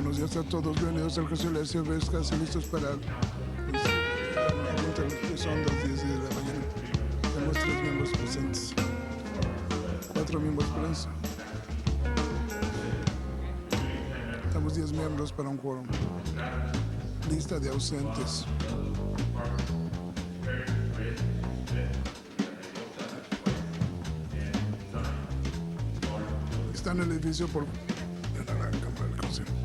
buenos días a todos. Bienvenidos al José Lercio. Ves casi listos para que son las 10 de la mañana. Tenemos 3 miembros presentes, 4 miembros presentes. Estamos 10 miembros para un quórum. Lista de ausentes. Está en el edificio por la Cámara del Consejo.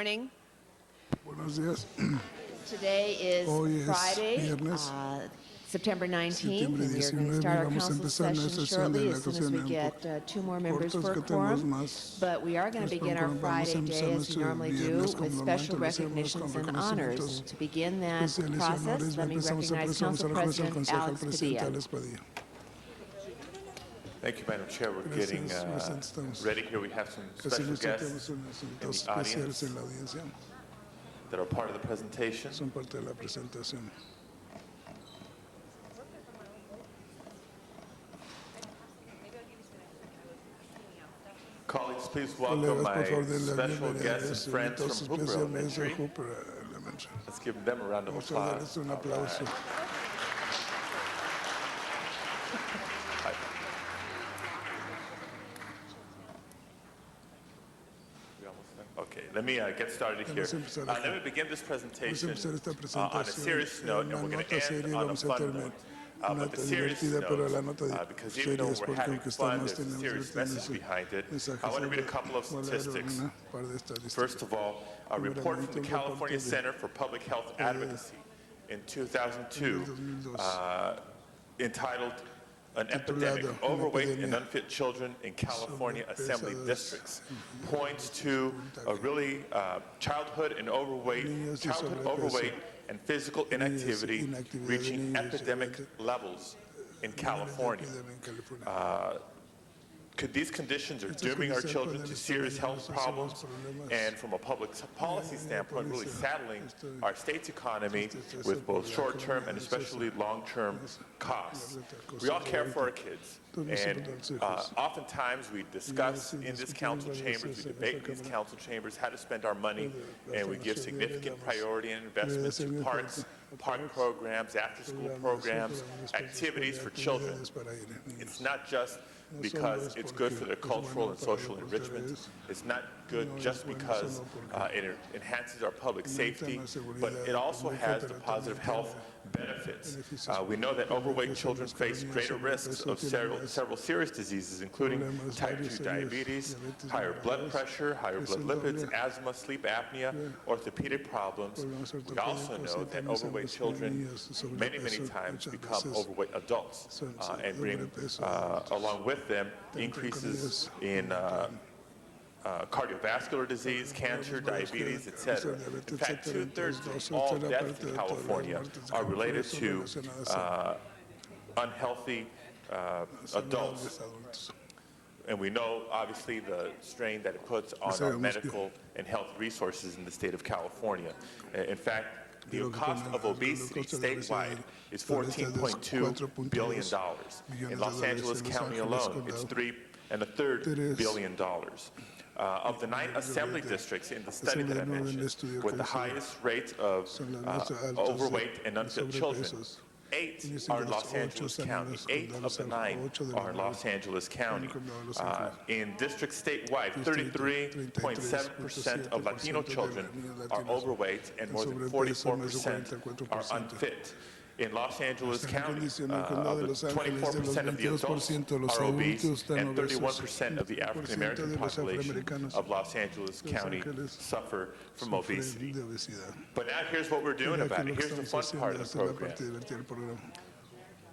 morning. Buenos días. Today is Hoy es Friday, viernes, September 19th, septiembre and we are going 19, to start our vamos a council empezar session nuestra sesión shortly de la as soon as sesión we en get 2 more members cortos for que a tenemos quorum. más. But we are going to begin our Friday day as we normally do with special recognitions and honors. And to begin that process, let me recognize Council President Alex Padilla. Thank you, Madam Chair. We're getting ready here. We have some special guests in the audience that are part of the presentation. Son parte de la presentación. Colleagues, please welcome Colegas, my por favor, denle la special bienvenida a guests and los friends invitados from Hooper especiales de Elementary. Hooper Elementary. Let's give them a round of Vamos a applause. darles un aplauso. We almost done? Okay, let me get started here. Vamos a empezar aquí. Let me begin this presentation Vamos a empezar esta on a presentación serious en note, una and we're going nota to seria end y on a vamos a fun terminar note. una But nota the serious divertida, pero la nota note, because even seria though es we're porque having aunque fun, estamos there's a teniendo serious message behind it. mensajes I want to read a sobre- couple of voy a leer statistics. una par de estadísticas. First of all, a report from the California Center for Public Health Advocacy in 2002 entitled An Epidemic, Titulado, Overweight Una and epidemia Unfit Children in California Assembly Sobrepesados Districts points to a really childhood Niños y sobrepeso. overweight and physical inactivity inactividad de reaching niños y epidemic levels in California. Epidemia en California. Could these conditions are Estas dooming our condiciones children pueden to estar serious health llevando a problems serios problemas and from a public policy standpoint really saddling our state's economy Esto with both por la short-term economía and y especially long-term costs? cosas We all de care for our ahorita. kids, Todos nos and importan los hijos. oftentimes we discuss sí, in this discutimos council varias chambers, we veces en debate in esta these Cámara. council chambers how to spend our money, and we give Gastamos el dinero y significant damos priority and investments to significant parks, park programs, after-school programs, activities for children. Actividades para ir, niños. It's not just No because solo es it's good for their porque es cultural bueno and para social la cultura, enrichment. It's not good no es just bueno because solo porque it enhances our public safety, la seguridad, but it also muy has the fuerte, positive también health tiene benefits. beneficios We know that overweight que children los face niños greater risks of sobrepeso tienen several serious diseases, including problemas type 2 varios serios, diabetes, diabetes higher blood elevados, pressure, higher blood presión lipids, doble, asthma, sleep apnea, orthopedic problems. problemas We also ortopédicos, know that también overweight sabemos que children niños many sobrepeso times muchas become veces overweight adults son and bring sobrepeso adultos. along with them increases in cardiovascular disease, cancer, diabetes, etc. In fact, 2/3 of all deaths in California are related to unhealthy adults. And we know, obviously, the strain that it puts on our medical and health resources in the state of California. In fact, the cost of obesity statewide is $14.2 billion. In Los Angeles County alone, it's $3.33 billion. Of the 9 assembly districts in the study that I mentioned, with the highest rates of overweight and unfit children, 8 are in Los Angeles County. 8 of the 9 are in Los Angeles County. In districts statewide, 33.7% of Latino children are overweight and more than 44% are unfit. In Los Angeles County, 24% of the adults are obese, and 31% of the African American population of Los Angeles County suffer from obesity. But now here's what we're doing about it. Here's the fun part of the program.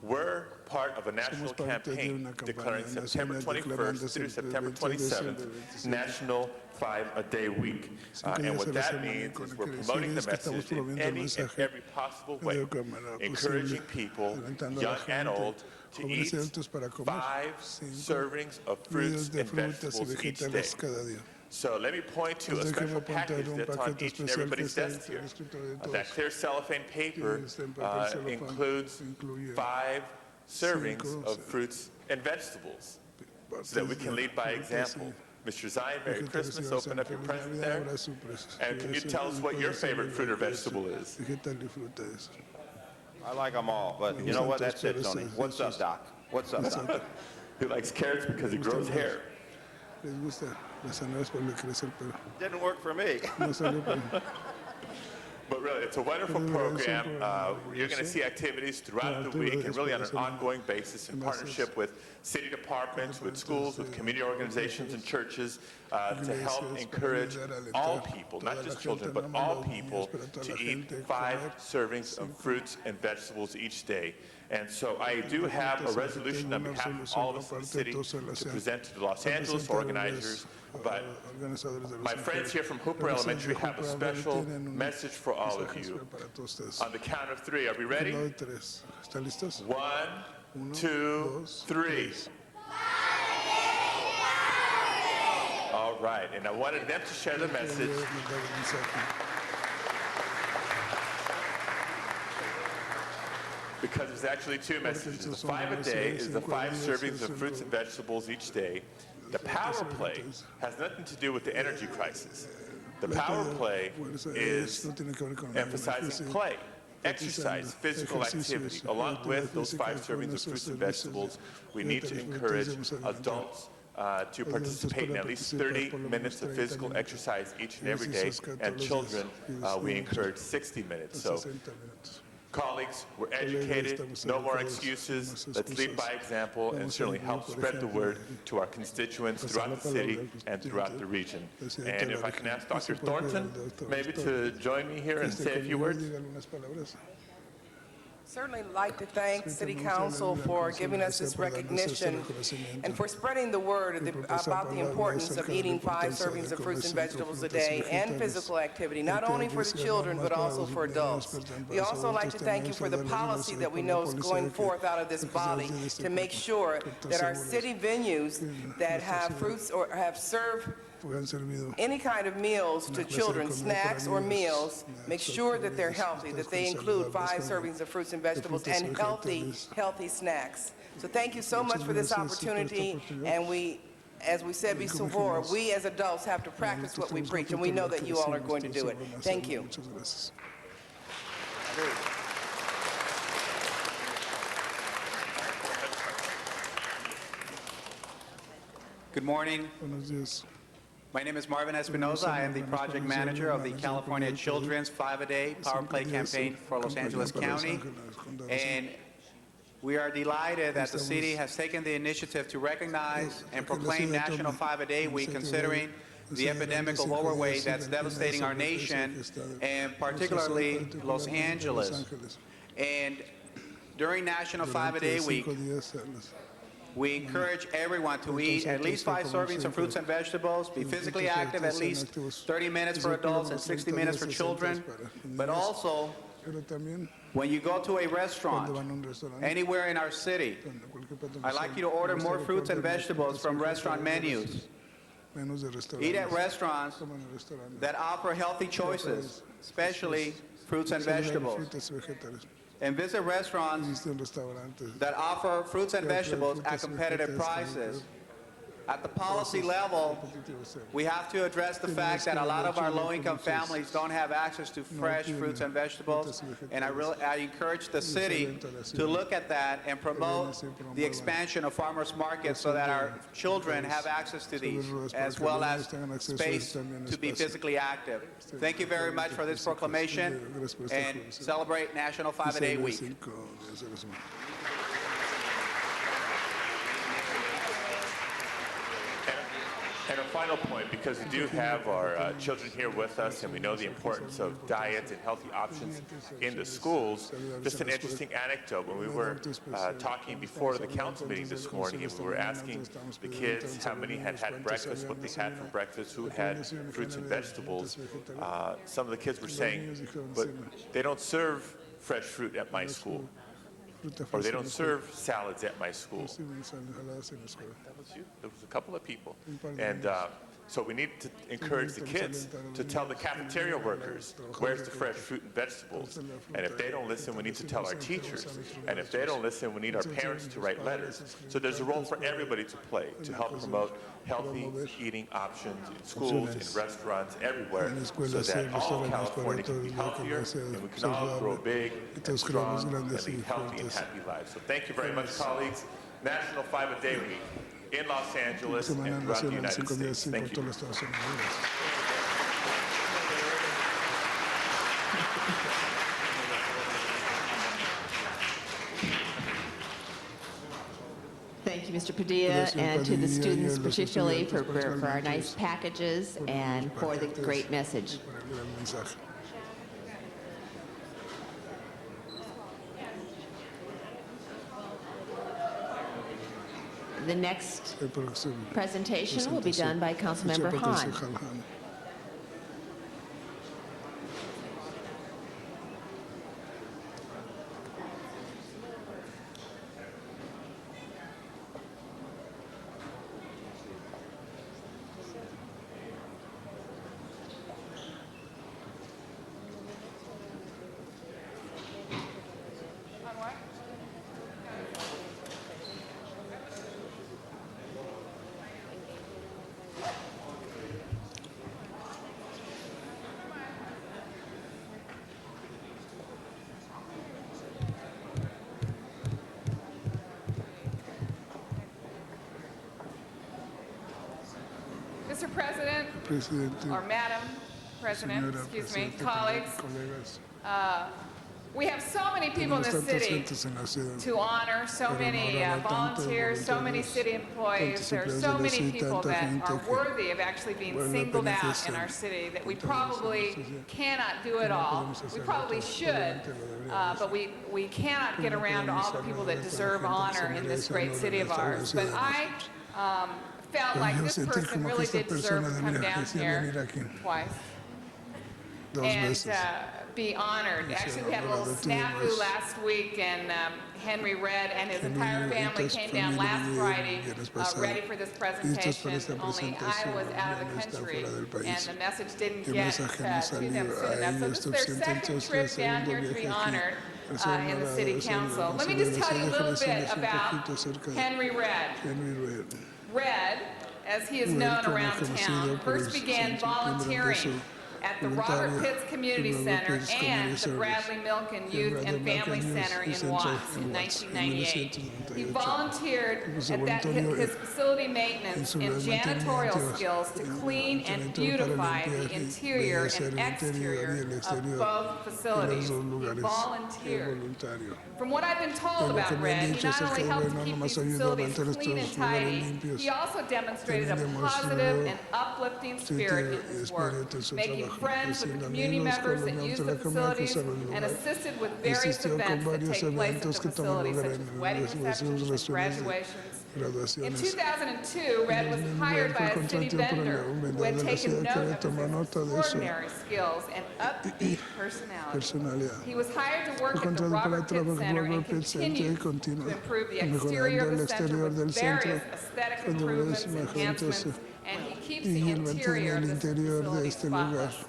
We're part of a national campaign declaring September 21st through September 27th National 5-A-Day Week. And what that means is we're promoting the message in any and every possible way, encouraging people, young and old, to eat 5 servings of fruits and vegetables each day. So let me point to a special package that's on each and everybody's desk here. That clear cellophane paper includes 5 servings of fruits and vegetables so that we can lead by example. Mr. Zion, Merry Christmas. Open up your present there. And can you tell us what your favorite fruit or vegetable is? I like them all, but you know what? That's it, Tony. What's up, Doc? What's up, Doc? He likes carrots because he grows hair. Didn't work for me. But really, it's a wonderful program. You're going to see activities throughout the week and really on an ongoing basis in partnership with city departments, with schools, with community organizations and churches. to help encourage all people, not just children, but all people, to eat 5 servings of fruits and vegetables each day. And so I do have a resolution on behalf of all of us in the city to present to the Los Angeles organizers, but my friends here from Hooper Elementary have a special message for all of you. On the count of 3, are we ready? 1, 2, 3. All right, and I wanted them to share the message. Because there's actually 2 messages. The 5 a day is the 5 servings of fruits and vegetables each day. The power play has nothing to do with the energy crisis. The power play is emphasizing play, exercise, physical activity. Along with those 5 servings of fruits and vegetables, we need to encourage adults to participate in at least 30 minutes of physical exercise each and every day, and children, we encourage 60 minutes. So, colleagues, we're educated, no more excuses. Let's lead by example and certainly help spread the word to our constituents throughout the city and throughout the region. And if I can ask Dr. Thornton maybe to join me here and say a few words. Certainly like to thank City Council for giving us this recognition and for spreading the word about the importance of eating 5 servings of fruits and vegetables a day and physical activity, not only for the children but also for adults. We also like to thank you for the policy that we know is going forth out of this body to make sure that our city venues that have fruits or have served any kind of meals to children, snacks or meals, make sure that they're healthy, that they include 5 servings of fruits and vegetables and healthy snacks. So thank you so much for this opportunity, and as we said before, we as adults have to practice what we preach, and we know that you all are going to do it. Thank you. Good morning. My name is Marvin Espinoza. I am the project manager of the California Children's 5-a-Day Power Play campaign for Los Angeles County. And we are delighted that the city has taken the initiative to recognize and proclaim National 5-a-Day Week, considering the epidemic of overweight that's devastating our nation, and particularly Los Angeles. And during National 5-a-Day Week, we encourage everyone to eat at least 5 servings of fruits and vegetables, be physically active at least 30 minutes for adults and 60 minutes for children. But also, when you go to a restaurant, anywhere in our city, I'd like you to order more fruits and vegetables from restaurant menus. Eat at restaurants that offer healthy choices, especially fruits and vegetables. And visit restaurants that offer fruits and vegetables at competitive prices. At the policy level, we have to address the fact that a lot of our low-income families don't have access to fresh fruits and vegetables, and I encourage the city to look at that and promote the expansion of farmers markets so that our children have access to these, as well as space to be physically active. Thank you very much for this proclamation, and celebrate National 5-a-Day Week. And a final point, because we do have our children here with us and we know the importance of diet and healthy options in the schools, just an interesting anecdote. When we were talking before the council meeting this morning, and we were asking the kids how many had had breakfast, what they had for breakfast, who had fruits and vegetables, some of the kids were saying, but they don't serve fresh fruit at my school, or they don't serve salads at my school. That was you? There was a couple of people. And so we need to encourage the kids to tell the cafeteria workers, where's the fresh fruit and vegetables? And if they don't listen, we need to tell our teachers. And if they don't listen, we need our parents to write letters. So there's a role for everybody to play to help promote healthy eating options in schools, in restaurants, everywhere, so that all of California can be healthier and we can all grow big and strong and lead healthy and happy lives. So thank you very much, colleagues. National 5-a-Day Week in Los Angeles and throughout the United States. Thank you. Thank you, Mr. Padilla, and to the students particularly for our nice packages and for the great message. Por el gran mensaje. The next El próximo presentation will be done by Councilmember hecho por Hahn. concejal Hahn. Mr. President, Presidente, or Madam President, señora excuse me, Presidenta, colleagues, colegas, we have so many people in tenemos the tantas city gentes en la ciudad. to honor, so Pero many honorar a tantos volunteers, so many voluntarios, city employees. tantos There are empleados so de la many ciudad, people tanta that gente are que worthy of actually being vale la singled pena que out in sean our city that we juntados en probably nuestra ciudad. cannot do it No all. podemos We hacerlo probably todo, should, probablemente lo deberíamos. but we cannot get No around to all the podemos people hacerlo that de toda deserve la gente que honor se in this merece great honor city en of esta gran ours. ciudad But de I felt Pero like yo this sentí person como que really esta did deserve persona to come debería down venir here aquí twice dos and veces. be honored. Actually, we had a little honorado, snafu tuvimos- last week, and Henry Red and his Henry entire Red y family toda su came down familia last vinieron Friday viernes pasado, ready for this listos para presentation. esta Only I presentación. was out of Yo the no estaba country, fuera del país. and the message didn't El get mensaje no to them salió soon a enough. So ellos. this is their second Entonces, trip down here to be segundo viaje aquí honored para ser in the city honorados en el council. Let me Consejo just de tell you a little Defensa bit un about poquito acerca de Henry Red. Henry Red. Red, as he is Red, known como around conocido town, por first el began centro miembro de volunteering su at the Robert voluntario, Pitts Community el Robert Center Pitts and Community the Service, Bradley Milken el Youth Bradley and Family Milken Youth Center y in Centro Watts en in Watts, en 1998. He 1998. volunteered Puso at voluntario his en facility maintenance su and janitorial mantenimiento, skills to clean and janitorial para beautify limpiar the y interior embellecer and el interior y el exterior exterior of both de los facilities. dos He lugares. volunteered. Voluntario. From what I've been told Lo que about me han Red, he dicho not acerca only de helped Red, to no keep nomás these ayuda a facilities mantener clean and estos lugares tidy, limpios, he also demonstrated a también positive demostró and uplifting spirit in his work, espíritu en su making trabajo, friends with the haciendo community amigos con members los that miembros use de the la comunidad que facilities usan el and lugar. assisted with various Asistió con events that varios take place at eventos the que toman facility, lugar such en as wedding las receptions and reuniones de graduations. In graduaciones. 2002, Red was hired by a city vendor who had taken note of his extraordinary skills and upbeat personality. Personalidad. He was hired to work Fue at the contratado para Robert Pitt trabajar en Center and Robert Pitt Center y continued to continúa improve the exterior mejorando of el the center exterior with del various centro aesthetic con improvements, varios enhancements, mejorantes and he keeps the y él mantiene interior el of this interior de facility este lugar. spotless.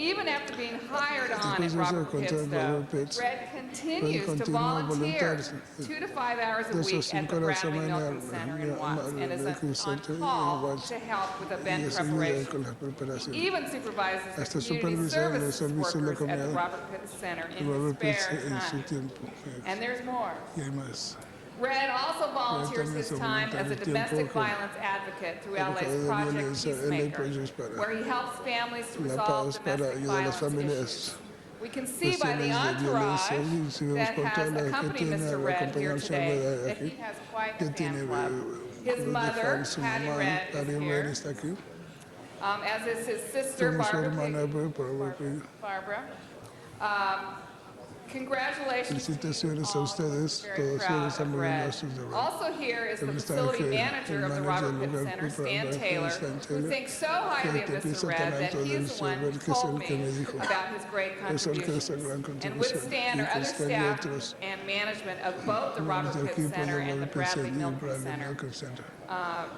Even after being hired on Después at de ser Robert Pitt's, contratado en though, Robert Pitts, Red continues to continúa volunteer voluntarse 2 to 5 hours a 2 o week at 5 the horas Bradley semana Milken Center in al Watts and is Milken on Center en call Watts to help with y event es ayuda preparation. con las preparaciones. Even supervises Hasta the community supervisa los services servicios de la workers at the comunidad. Robert Pitt Center in his Robert Pitts spare en su time. tiempo. And there's more. Y hay más. Red also volunteers también his se time as a voluntaria domestic tiempo violence advocate through advocado LA's de Project violencia, LA Peacemaker, Project para where he helps families to la resolve paz, para domestic ayudar a las violence familias. issues. We can see by the Cuestiones de entourage violencia, y si vemos that por has toda la que accompanied tiene Mr. al Red acompañar here al señor today Red that he aquí, has quite a que tiene fan club. His club de mother, fans, su Patty mamá, Red, is Patty Red here, está aquí, as is his sister, como su Barbara hermana Pig- Barbara. Barbara. Congratulations to you Felicitaciones a all. ustedes, Very todos proud ellos están of muy Red. orgullosos de Red. Also here is the Él está facility aquí, manager el of the manager Robert del Pitt lugar, Center, Stan Stan Taylor, Taylor, who thinks so highly of que Mr. piensa Red tan that alto he's del the one Red, who que es told el que me me dijo. about his great Es el que hace contributions. gran And with contribución. Stan Y or con other Stan y staff otros and management of both the miembros Robert del Pitt equipo Center de and the Robert Pitts Bradley y Milken Bradley Center. Milken Center.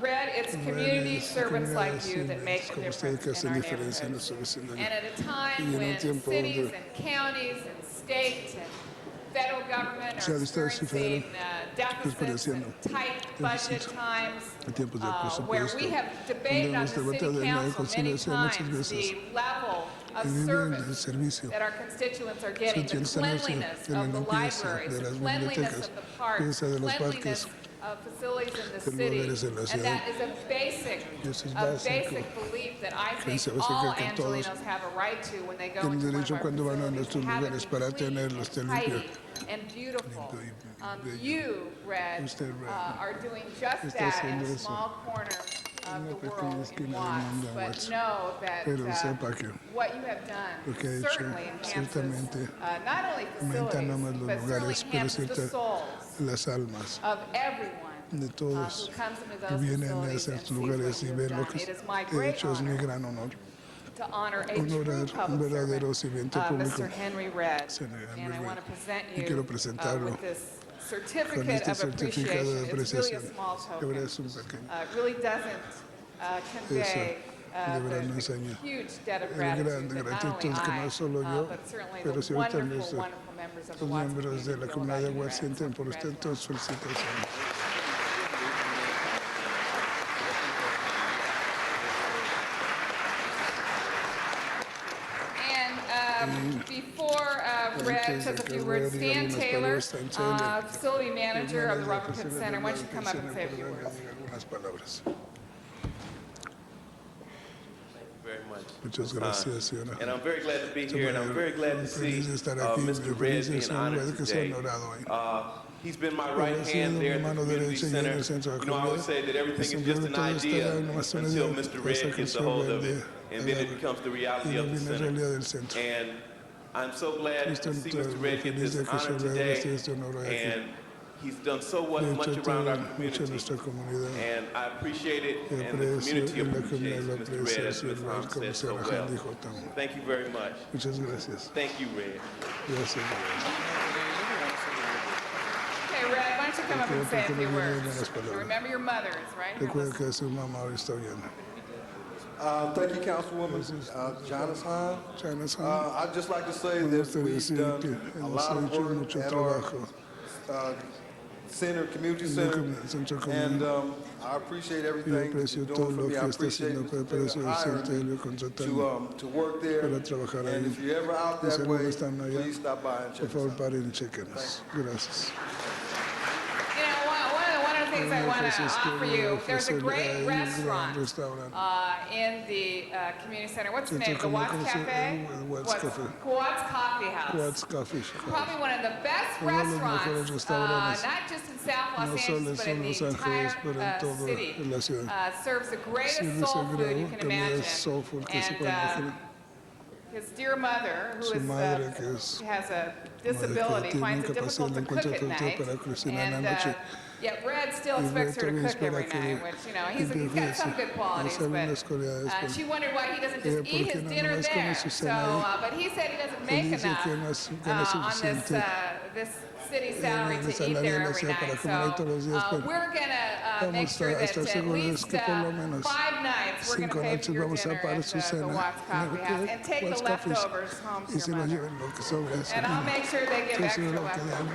Red, it's community es servants like comunidades you that make a como ustedes difference que in hacen our diferencia en neighborhoods. nuestro vecindario. And at a Y time en un when tiempo cities donde and counties and states and federal government O sea, are el Estado y experiencing federal deficits and experienciando tight budget times, en tiempos de where presupuesto, we have debated donde on hemos the debatido city en la council many conciliación muchas times veces the level of el nivel de service servicio that our constituents are getting, the Constituciones de cleanliness la of the limpieza libraries, de the las cleanliness bibliotecas, of the parks, limpieza de los cleanliness parques, of facilities in the de city. lugares en la And ciudad. that is a basic, Y eso es a básico. basic belief that I think Creencia básica all que todos Angelinos have a right to when they go tienen into one of derecho our cuando van a facilities, nuestros to have it lugares be para clean tenerlos and limpio, tidy and beautiful. limpio y bello. You, Red, Usted, Red, are doing just está that in haciendo a eso small corner of una the pequeña world in esquina del Watts. mundo en But Watts. know that Pero sepa que what you have done lo que ha hecho certainly enhances ciertamente not only aumenta no más facilities, los but certainly lugares, pero enhances the cierta souls las almas of everyone de todos who comes into que those vienen a facilities and esos sees lugares what y you ven have lo done. que It is my he great hecho. Es mi honor gran honor to honor a true honorar un public verdadero servant, sirviente público. Mr. Henry Red. Señor Henry And I Red. want to present Y quiero you presentarlo with this con certificate este of certificado de appreciation. It's really a apreciación. small De token. verdad es un pequeño. It really doesn't convey de verdad no enseña the huge debt of el gratitude gran that not gratitud only que no I, solo yo, but certainly pero the sí también wonderful, wonderful members of the los Watts miembros de la community feel comunidad de about you, Watts Red. sienten por usted. Entonces, felicitaciones. And before Red says a few words, Stan Taylor, facility manager of the Robert Pitt Center, why don't you come up and say a few words? Algunas palabras. Very much. Muchas gracias, señora. And I'm very glad to be here, and I'm very glad to see Feliz de estar aquí, Mr. feliz Red de being honored que sea today. honorado hoy. He's been my right Ha sido hand there at mi the mano community derecha y en el center. centro de You know, I always comunidad. say that everything is Siempre just an todo idea está nomás una until idea, Mr. hasta Red que gets se a hold of vuelve it, and then it becomes the reality of the la center. realidad del centro. And I'm so glad to Estoy see Mr. Red get feliz this de que se honor vea today, este honor aquí. and he's done so Ha much hecho around our mucho en community. nuestra comunidad. And I appreciate it, Y and the aprecio, community y la appreciates comunidad lo Mr. Red, aprecia, as Ms. Hahn como said so señora well. Han dijo también. Thank you very much. Muchas gracias. Thank you, Red. Gracias. Okay, Red, why don't you come up and say a few words? Unas palabras. Remember your mother is right here. Recuerda que su mamá hoy está bien. Thank you, Councilwoman Janice Hahn. Janice Hahn. I'd just like to say Me that gustaría we've decir done que a hemos lot of hecho work mucho at our trabajo center, community en center, el centro and comunal. I appreciate Y everything that aprecio you're todo doing for lo me. I que está appreciate haciendo, pero Mr. Taylor aprecio el hiring Celio me contratando to work there. para trabajar And ahí. if you're ever out Y si that alguno way, están allá, please stop by and por check us favor out. paren y chequenos. Gracias. You know, one of the things I want to Francisco offer you, me there's a ofrece- great hay un gran restaurant restaurante. in the community center. What's the Centro name? The Watts Comunal, Cafe? Watts Cafe. Watts Coffee House. Watts Coffee Shop. Probably one of the best Uno de los mejores restaurants, restaurantes. not just in South No Los solo Angeles, but en in the Los Ángeles, pero en entire toda city. la ciudad. Serves the greatest Sirve soul food you can comida imagine. soul food que se And puede imaginar. his dear mother, who Su is, madre, que es has a que disability, tiene finds it incapacidad, difficult to le cook encuentra at dificultad night. para cocinar en And la noche. yet Red still Y expects her to Red cook espera every que night, which, you know, he's empiece got some good qualities, hacer unas but cualidades, pero she wondered why he doesn't ella, just eat ¿por qué his no dinner nomás come there. su So, cena ahí? but he said he doesn't Él make dice que no enough gana on suficiente this city salary en to esa eat salario there every nacional para night. comer ahí todos los días, So pero we're going to make vamos sure a that estar at seguros least que por lo menos 5 nights we're going to 5 pay for noches your vamos a dinner pagar at su the cena Watts Coffee House and take the Watts Coffee leftovers home to y se your lo mother. lleven lo que sobra a su And I'll mamá. make sure they give Yo extra seguro que leftovers. dan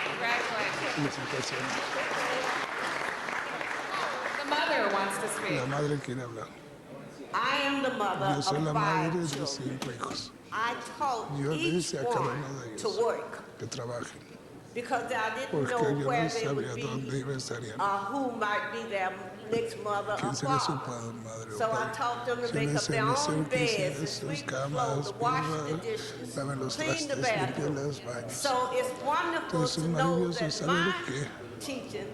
Congratulations. felicitaciones. The mother wants to speak. La madre quiere hablar. I am the mother Yo soy la of madre 5 de children. 5 hijos. I taught Yo le each hice a cada one uno de to ellos work que trabajen, because I didn't porque know yo where no they would sabía be, dónde estarían, who might be their next mother or quién sería su father. madre o So I padre. taught them to Yo make les up their enseñé own que beds, hicieran to sus sweep the camas, floor, to wash the dishes, laven los clean the trastes, limpiar bathroom. los baños. So it's wonderful Entonces es to know maravilloso that saber my que teaching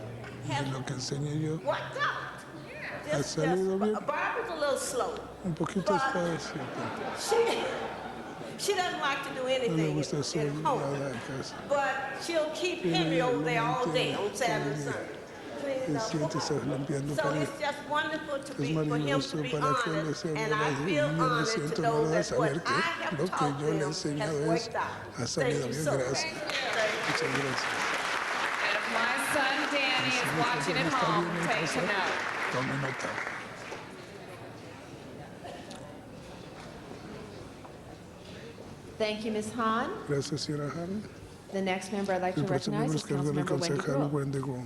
has de lo que enseñé yo worked out. ha salido bien, Barbara's a little slow. un poquito But despacio. she doesn't like to do No le anything gusta hacer at home. nada en casa. But she'll keep Henry over there all day on Saturday and Sunday. Él siente estar limpiando So para él. it's just wonderful to Es be, for him to maravilloso be para que él honored, sea and I honorado. feel Y yo me honored to siento know honorado de that what saber I que have lo que taught yo le he them has enseñado es, worked out. ha Thank salido you bien. so much. Gracias. Muchas gracias. And if my son Danny is watching at home, take a note. Tome nota. Thank you, Ms. Hahn. Gracias, señora Hahn. The next member I'd like to El próximo recognize miembro is es cargo del Councilmember Wendy concejal Grove. Wendigo.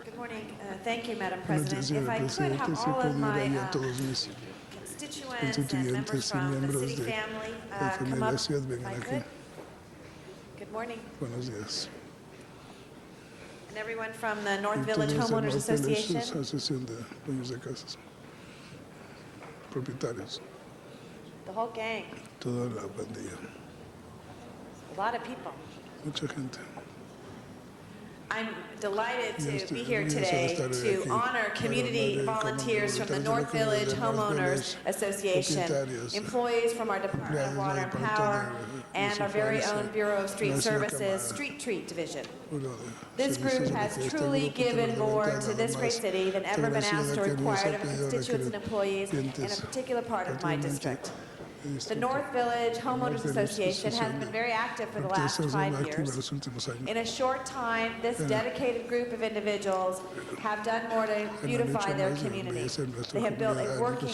Good morning. Thank you, Madam Buenos President. días, If señora I could Presidente. have Si all of pudiera my ir a todos mis constituents and members constituyentes y from the miembros city de family la come familia de up la ciudad if vengan I aquí. could. Good morning. Buenos días. And everyone from the North Y Village todos de Homeowners North Village Association. Asociación de Dueños de Casas, propietarios, The whole gang. toda la pandilla, A lot of people. mucha gente. I'm delighted Yo to estoy be here orgulloso de today estar to aquí honor para community honrar volunteers from the North Village Homeowners Association, propietarios, employees from our Department of empleados Water del and Departamento Power, de and our very Recursos own Bureau of Street Nuestra Services Cámara. Street Treat Division. Uno de This servicios group de has este truly grupo given que more ha to dado this great más city than que ever la been asked ciudad or que nos ha required of its pedido constituents and employees in a clientes particular part of my particularmente district. The distrito. North Village Homeowners Village Association has Association been very active for the Porque last eso es 5 muy activo en years. los últimos años. In a short time, this dedicated group of individuals have done more to beautify their community. They have built a working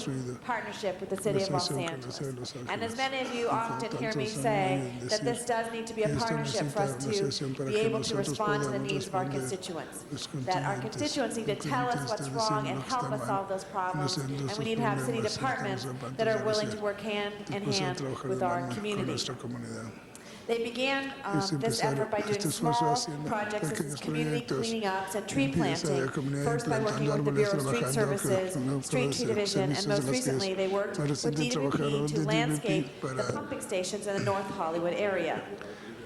partnership with the City of Los Angeles. And as many of you often hear me say, that this does need to be a partnership for us to be able to respond to the needs of our constituents. That our constituents need to tell us what's wrong and help us solve those problems. And we need to have city departments that are willing to work hand in hand with our community. They began this effort by doing small projects such as community cleaning ups and tree planting, first by working with the Bureau of Street Services, Street Tree Division, and most recently they worked with DWP to landscape the pumping stations in the North Hollywood area.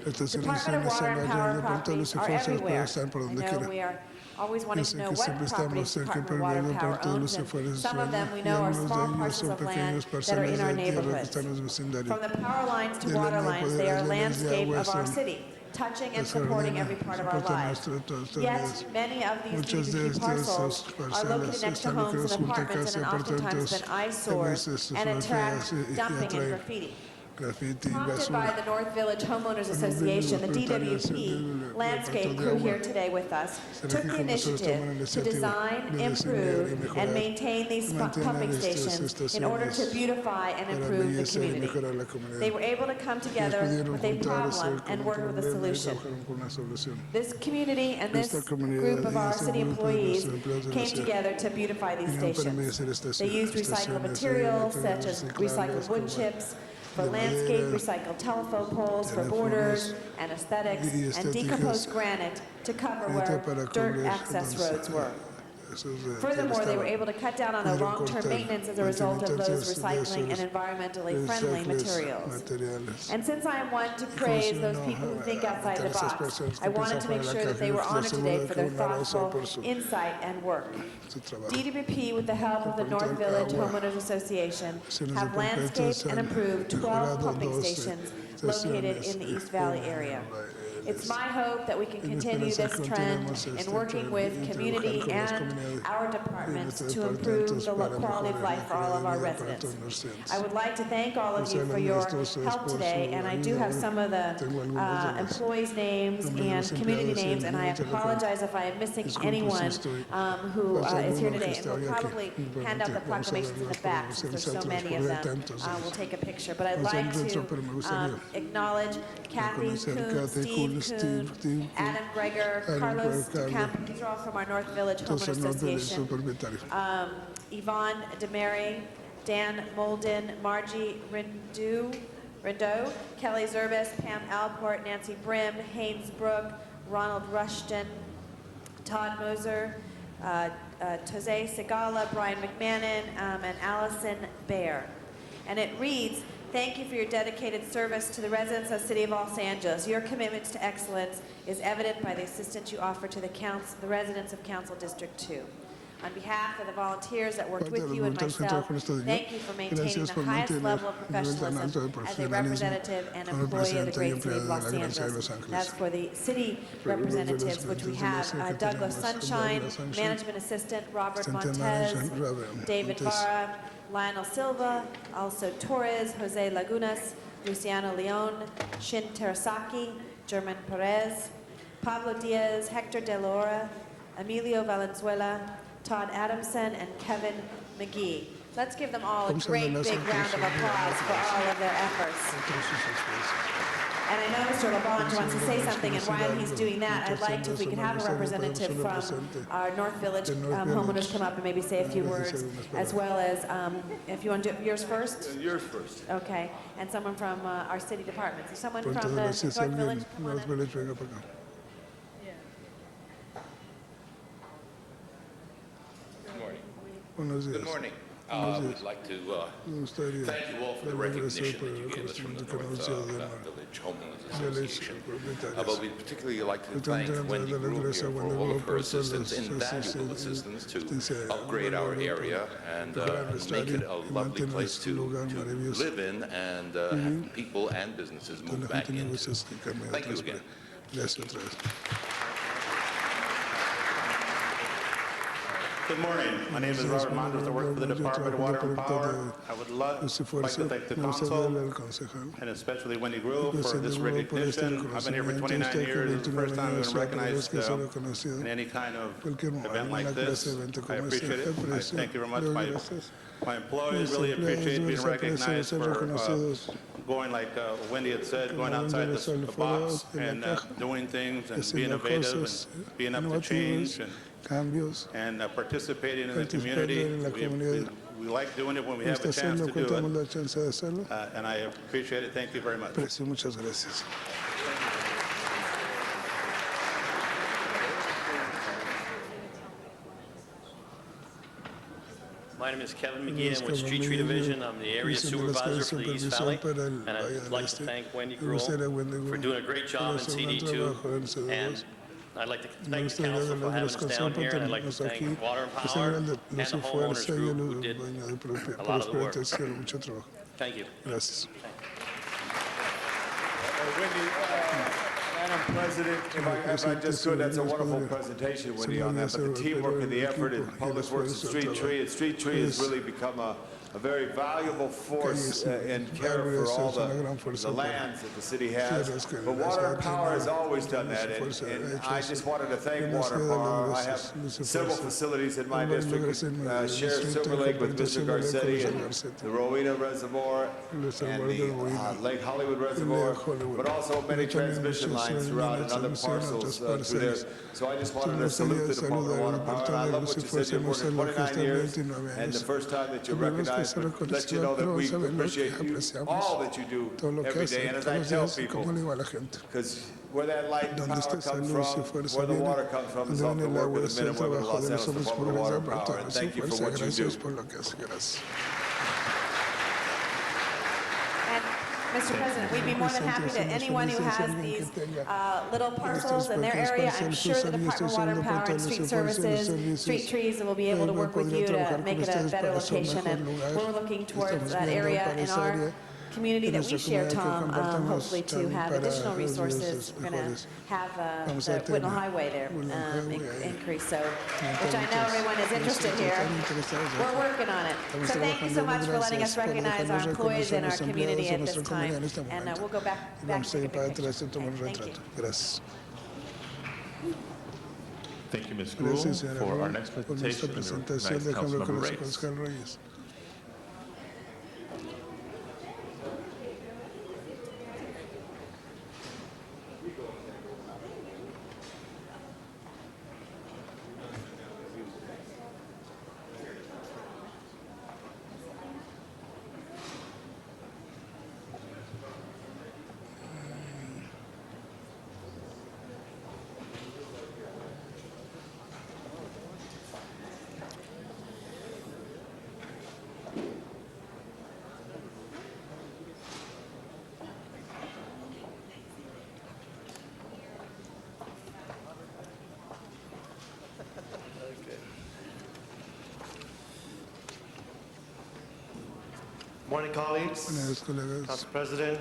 Department of Water and Power properties are everywhere. I know we are always wanting to know what properties Department of Water and Power owns, and some of them we know are small parcels of land that are in our neighborhoods. From the power lines to water lines, they are landscape of our city, touching and supporting every part of our lives. Yet, many of these DWP parcels are located next to homes and apartments and oftentimes been eyesores and attract dumping and graffiti. Prompted by the North Village Homeowners Association, the DWP landscape crew here today with us took the initiative to design, improve, and maintain these pumping stations in order to beautify and improve the community. They were able to come together with a problem and work with a solution. This community and this group of our city employees came together to beautify these stations. They used recycled materials such as recycled wood chips, for landscape, recycled telephone poles for borders and aesthetics, and decomposed granite to cover where dirt access roads were. Furthermore, they were able to cut down on the long-term maintenance as a result of those recycling and environmentally friendly materials. And since I am one to praise those people who think outside the box, I wanted to make sure that they were honored today for their thoughtful insight and work. DWP, with the help of the North Village Homeowners Association, have landscaped and improved 12 pumping stations located in the East Valley area. It's my hope that we can continue this trend in working with community and our departments to improve the quality of life for all of our residents. I would like to thank all of you for your help today, and I do have some of the employees' names and community names, and I apologize if I am missing anyone who is here today, and we'll probably hand out the proclamations in the back since there's so many of them. We'll take a picture, but I'd like to acknowledge Kathy Kuhn, Steve Kuhn, Adam Greger, Carlos DeCamp. These are all from our North Village Homeowners Association. Yvonne DeMary, Dan Molden, Margie Rindeau, Kelly Zerbis, Pam Alport, Nancy Brim, Haynes Brook, Ronald Rushton, Todd Moser, Jose Segala, Brian McMahon, and Allison Baer. And it reads, thank you for your dedicated service to the residents of the City of Los Angeles. Your commitment to excellence is evident by the assistance you offer to the residents of Council District 2. On behalf of the volunteers that worked with you and myself, thank you for maintaining the highest level of professionalism as a representative and employee of the great city of Los Angeles. As for the city representatives, which we have Douglas Sunshine, Management Assistant Robert Montez, David Barra, Lionel Silva, also Torres, Jose Lagunas, Luciano Leon, Shin Terasaki, German Perez, Pablo Diaz, Hector De Laura, Emilio Valenzuela, Todd Adamson, and Kevin McGee. Let's give them all a great big round of applause for all of their efforts. And I know Mr. Labange wants to say something, and while he's doing that, I'd like to, if we could have a representative from our North Village homeowners come up and maybe say a few words, as well as, if you want to do yours first? Yours first. Okay, and someone from our city departments. Is someone from the North Village? Come on North in. Village, venga para acá. Good morning. Buenos días. Good morning. We'd like to Me gustaría thank you all for the recognition that you gave us from the North Village Homeowners Association. But we'd particularly like to thank Wendy Group here for all of her assistance, invaluable assistance to upgrade our area and make it a lovely place to live in and have people and businesses move back into. Thank you again. Gracias otra vez. Good morning. My name is Robert Mondros. I work for the Department of Water and Power. I would like to thank the council and especially Wendy Grove for this recognition. I've been here for 29 years. It's the first time I've been recognized in any kind of event like this. I appreciate it. I thank you very much. My employees really appreciate being recognized for going, like Wendy had said, going outside the box and doing things and being innovative and being up to change and participating in the community. We like doing it when we have a chance to do it. And I appreciate it. Thank you very much. Muchas gracias. My name is Kevin McGee. I'm with Street Tree Division. I'm the area supervisor for the East Valley. And I'd like to thank Wendy Grohl for doing a great job in CD2. And I'd like to thank the council for having us down here. And I'd like to thank Water and Power and the homeowners group who did a lot of the work. Thank you. Gracias. Madam President, if I just could, that's a wonderful presentation, Wendy, on that. But the teamwork and the effort in Public Works and Street Tree has really become a very valuable force in care for all the lands that the city has. But Water and Power has always done that, and I just wanted to thank Water and Power. I have several facilities in my district, share Silver Lake with Mr. Garcetti and the Rowena Reservoir and the Lake Hollywood Reservoir, but also many transmission lines throughout and other parcels through there. So I just wanted to salute the Department of Water and Power. And I love what you said, you've worked for 29 years, and the first time that you recognized, let you know that we appreciate you, all that you do every day. And as I tell people, because where that light and power comes from, where the water comes from, is off the work of the men and women of Los Angeles Department of Water and Power. And thank you for what you do. Mr. President, we'd be more than happy to anyone who has these little parcels in their area. I'm sure the Department of Water and Power and Street Services, Street Trees will be able to work with you to make it a better location. And we're looking towards that area in our community that we share, Tom, hopefully to have additional resources. We're going to have the Whitnall Highway there increase, so, which I know everyone is interested here. We're working on it. So thank you so much for letting us recognize our employees in our community at this time. And we'll go back to the picture. Thank you. Thank you, Ms. Grewal. For our next presentation, we recognize Councilmember Reyes. Morning, colleagues, Council President,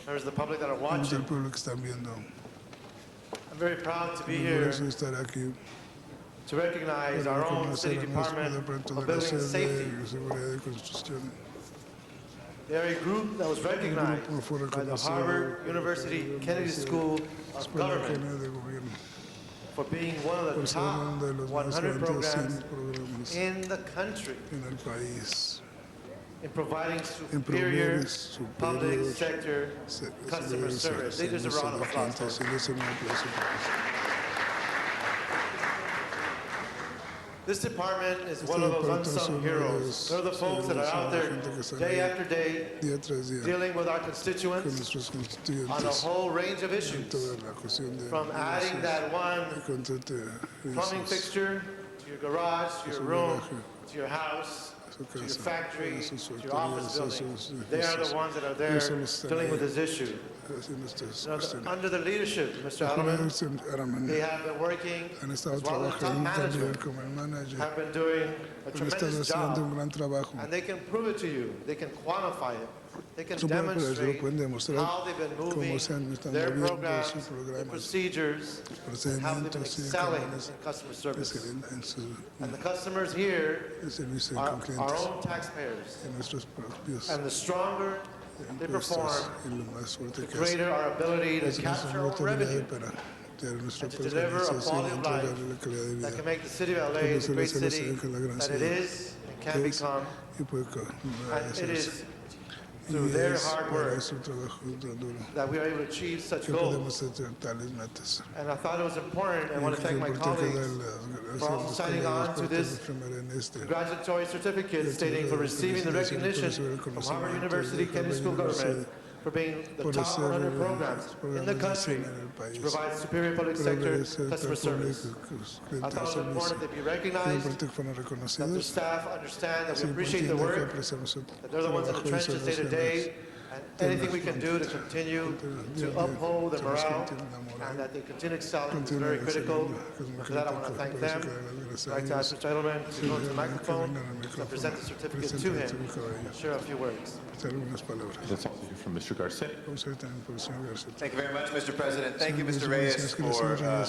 members of the public that are watching. I'm very proud to be here to recognize our own City Department of Building and Safety. They are a group that was recognized by the Harvard University Kennedy School of Government for being one of the top 100 programs in the country. in providing superior public sector customer service. Ladies and round of applause. This department is one of those unsung heroes. They're the folks that are out there day after day dealing with our constituents on a whole range of issues, from adding that one plumbing fixture to your garage, to your room, to your house, to your factory, to your office building. They are the ones that are there dealing with this issue. Under the leadership of Mr. Alderman, they have been working, as well as top management, have been doing a tremendous job, and they can prove it to you. They can quantify it. They can demonstrate how they've been moving their programs, their procedures, and how they've been excelling in customer service. And the customers here are our own taxpayers. And the stronger they perform, the greater our ability to capture our revenue and to deliver a quality of life that can make the city of LA the great city that it is and can become. And it is through their hard work that we are able to achieve such goals. And I thought it was important. I want to thank my colleagues for also signing on to this congratulatory certificate stating for receiving the recognition from Harvard University Kennedy School Government for being the top 100 programs in the country to provide superior public sector customer service. I thought it was important that they be recognized, that the staff understand that we appreciate the work, that they're the ones in the trenches day to day, and anything we can do to continue to uphold the morale and that they continue excelling is very critical. For that, I want to thank them. I'd like to ask Mr. Edelman to go to the microphone to present the certificate to him and share a few words. That's all from Mr. Garcetti. Thank you very much, Mr. President. Thank you, Mr. Reyes,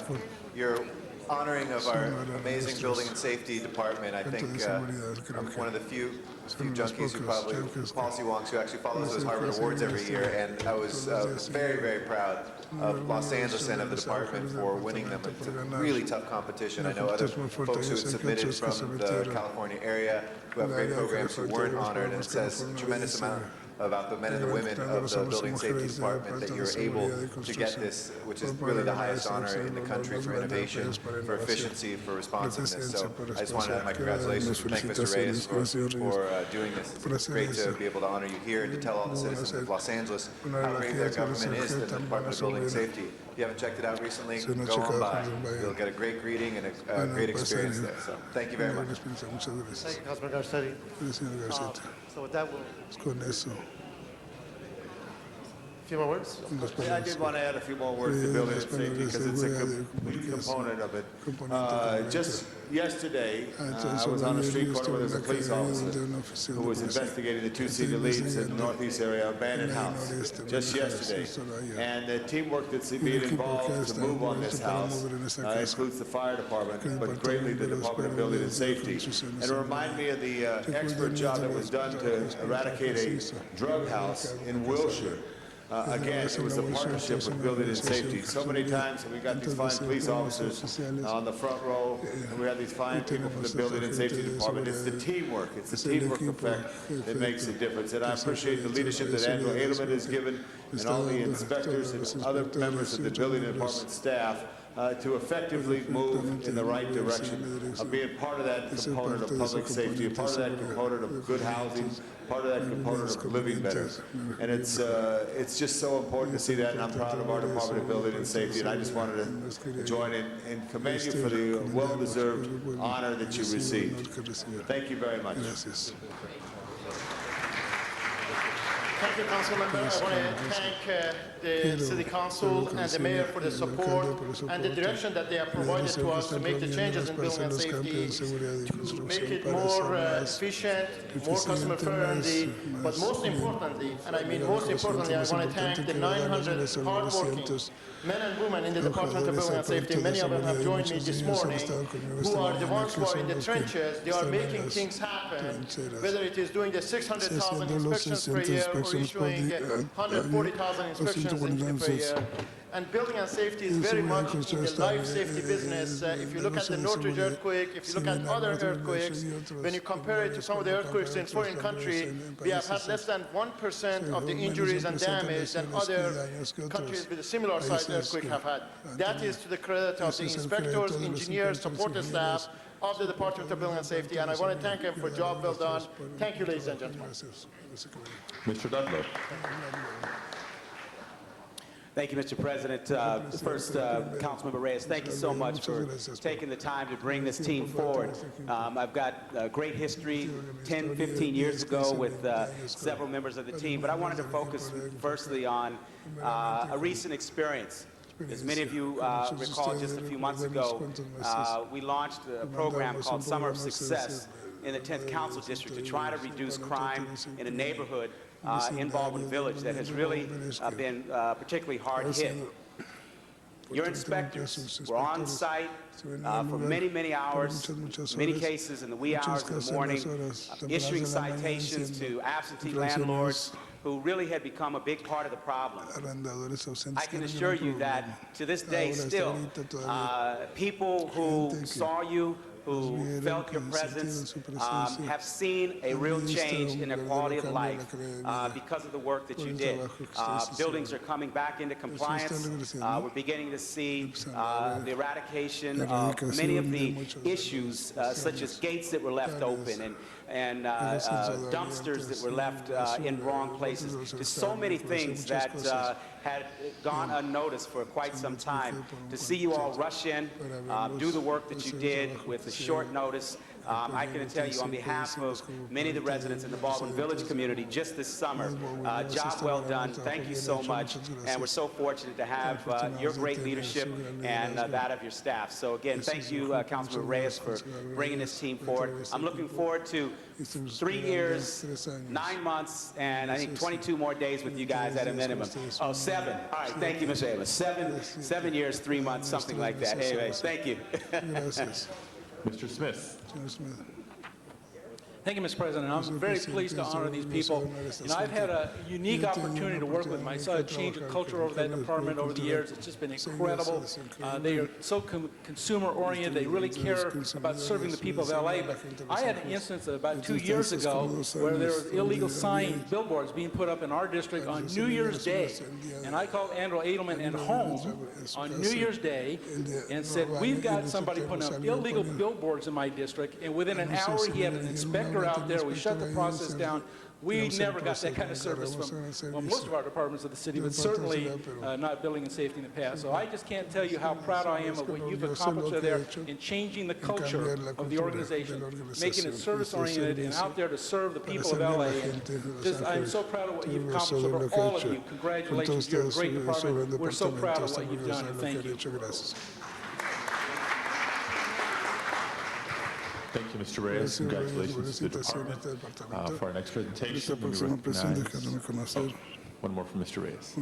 for your honoring of our amazing building and safety department. I think I'm one of the few junkies who probably, policy wonks, who actually follows those Harvard Awards every year, and I was very, very proud of Los Angeles and of the department for winning them. It's a really tough competition. I know other folks who had submitted from the California area who have great programs who weren't honored, and it says a tremendous amount about the men and the women of the Building Safety Department that you're able to get this, which is really the highest honor in the country for innovation, for efficiency, for responsiveness. So I just want to add my congratulations, thank Mr. Reyes for doing this. It's great to be able to honor you here and to tell all the citizens of Los Angeles how great their government is, the Department of Building Safety. If you haven't checked it out recently, go on by. You'll get a great greeting and a great experience there. So thank you very much. Thank you, Councilman Garcetti. So with that, we'll... A few more words? Yeah, I did want to add a few more words to building and safety because it's a component of it. Just yesterday, I was on a street corner where there's a police officer who was investigating the two-seater leads in the northeast area abandoned house just yesterday. And the teamwork that's being involved to move on this house includes the fire department, but greatly the Department of Building and Safety. And it reminded me of the expert job that was done to eradicate a drug house in Wilshire. Again, it was a partnership with Building and Safety. So many times we got these fine police officers on the front row, and we have these fine people from the Building and Safety Department. It's the teamwork. It's the teamwork effect that makes the difference. And I appreciate the leadership that Andrew Edelman has given and all the inspectors and other members of the Building Department staff to effectively move in the right direction of being part of that component of public safety, a part of that component of good housing, part of that component of living better. And it's just so important to see that, and I'm proud of our Department of Building and Safety, and I just wanted to join in and commend you for the well-deserved honor that you received. Thank you very much. Thank you, Councilmember. I want to thank the City Council and the Mayor for the support and the direction that they have provided to us to make the changes in building and safety, to make it more efficient, more customer-friendly, but most importantly, and I mean most importantly, I want to thank the 900 hardworking men and women in the Department of Building and Safety. Many of them have joined me this morning, who are the ones who are in the trenches. They are making things happen, whether it is doing the 600,000 inspections per year or issuing 140,000 inspections per year. And building and safety is very much in the life safety business. If you look at the Northridge earthquake, if you look at other earthquakes, when you compare it to some of the earthquakes in foreign countries, we have had less than 1% of the injuries and damage that other countries with a similar sized earthquake have had. That is to the credit of the inspectors, engineers, support staff of the Department of Building and Safety, and I want to thank them for a job well done. Thank you, ladies and gentlemen. Mr. Dudlow. Thank you, Mr. President. First, Councilmember Reyes, thank you so much for taking the time to bring this team forward. I've got a great history 10, 15 years ago with several members of the team, but I wanted to focus firstly on a recent experience. As many of you recall, just a few months ago, we launched a program called Summer of Success in the 10th Council District to try to reduce crime in a neighborhood in Baldwin Village that has really been particularly hard hit. Your inspectors were on site for many, many hours, many cases in the wee hours of the morning, issuing citations to absentee landlords who really had become a big part of the problem. I can assure you that to this day still, people who saw you, who felt your presence, have seen a real change in their quality of life because of the work that you did. Buildings are coming back into compliance. We're beginning to see the eradication of many of the issues, such as gates that were left open and dumpsters that were left in wrong places. There's so many things that had gone unnoticed for quite some time. To see you all rush in, do the work that you did with a short notice, I can tell you on behalf of many of the residents in the Baldwin Village community just this summer, job well done. Thank you so much. And we're so fortunate to have your great leadership and that of your staff. So again, thank you, Councilman Reyes, for bringing this team forward. I'm looking forward to 3 years, 9 months, and I think 22 more days with you guys at a minimum. Oh, 7. All right, thank you, Mr. Ayala. 7 years, 3 months, something like that. Anyways, thank you. Mr. Smith. Thank you, Mr. President. I'm very pleased to honor these people. You know, I've had a unique opportunity to work with my son, change the culture over that department over the years. It's just been incredible. They are so consumer-oriented. They really care about serving the people of LA. But I had an instance about 2 years ago where there was illegal sign billboards being put up in our district on New Year's Day. And I called Andrew Edelman and home on New Year's Day and said, we've got somebody putting up illegal billboards in my district. And within an hour, he had an inspector out there. We shut the process down. We never got that kind of service from most of our departments of the city, but certainly not building and safety in the past. So I just can't tell you how proud I am of what you've accomplished there in changing the culture of the organization, making it service-oriented and out there to serve the people of LA. And just, I'm so proud of what you've accomplished over all of you. Congratulations, you're a great department. We're so proud of what you've done, and thank you. Thank you, Mr. Reyes. Congratulations to the department. For our next presentation, we recognize one more from Mr. Reyes.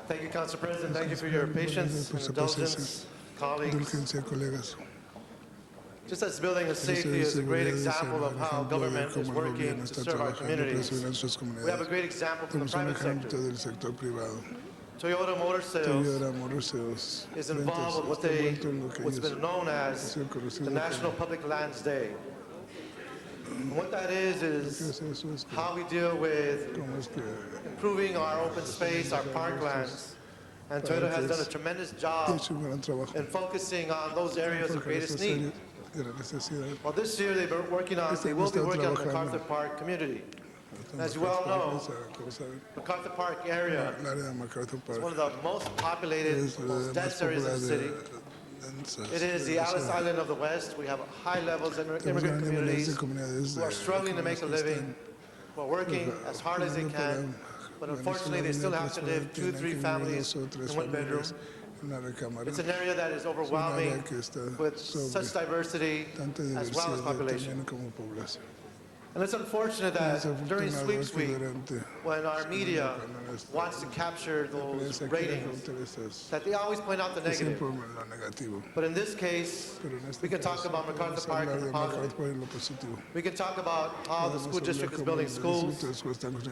Thank you, Council President. Thank you for your patience and indulgence, colleagues. Just as building and safety is a great example of how government is working to serve our communities, we have a great example from the private sector. Toyota Motor Sales is involved with what's been known as the National Public Lands Day. And what that is how we deal with improving our open space, our parklands. And Toyota has done a tremendous job in focusing on those areas of greatest need. Well, this year they will be working on the MacArthur Park community. As you well know, MacArthur Park area is one of the most populated, most dense areas of the city. It is the Alice Island of the West. We have high levels of immigrant communities who are struggling to make a living, who are working as hard as they can, but unfortunately they still have to live 2 or 3 families in one bedroom. It's an area that is overwhelming with such diversity as well as population. And it's unfortunate that during Sweeps Week, when our media wants to capture those ratings, that they always point out the negative. But in this case, we can talk about MacArthur Park and the positive. We can talk about how the school district is building schools,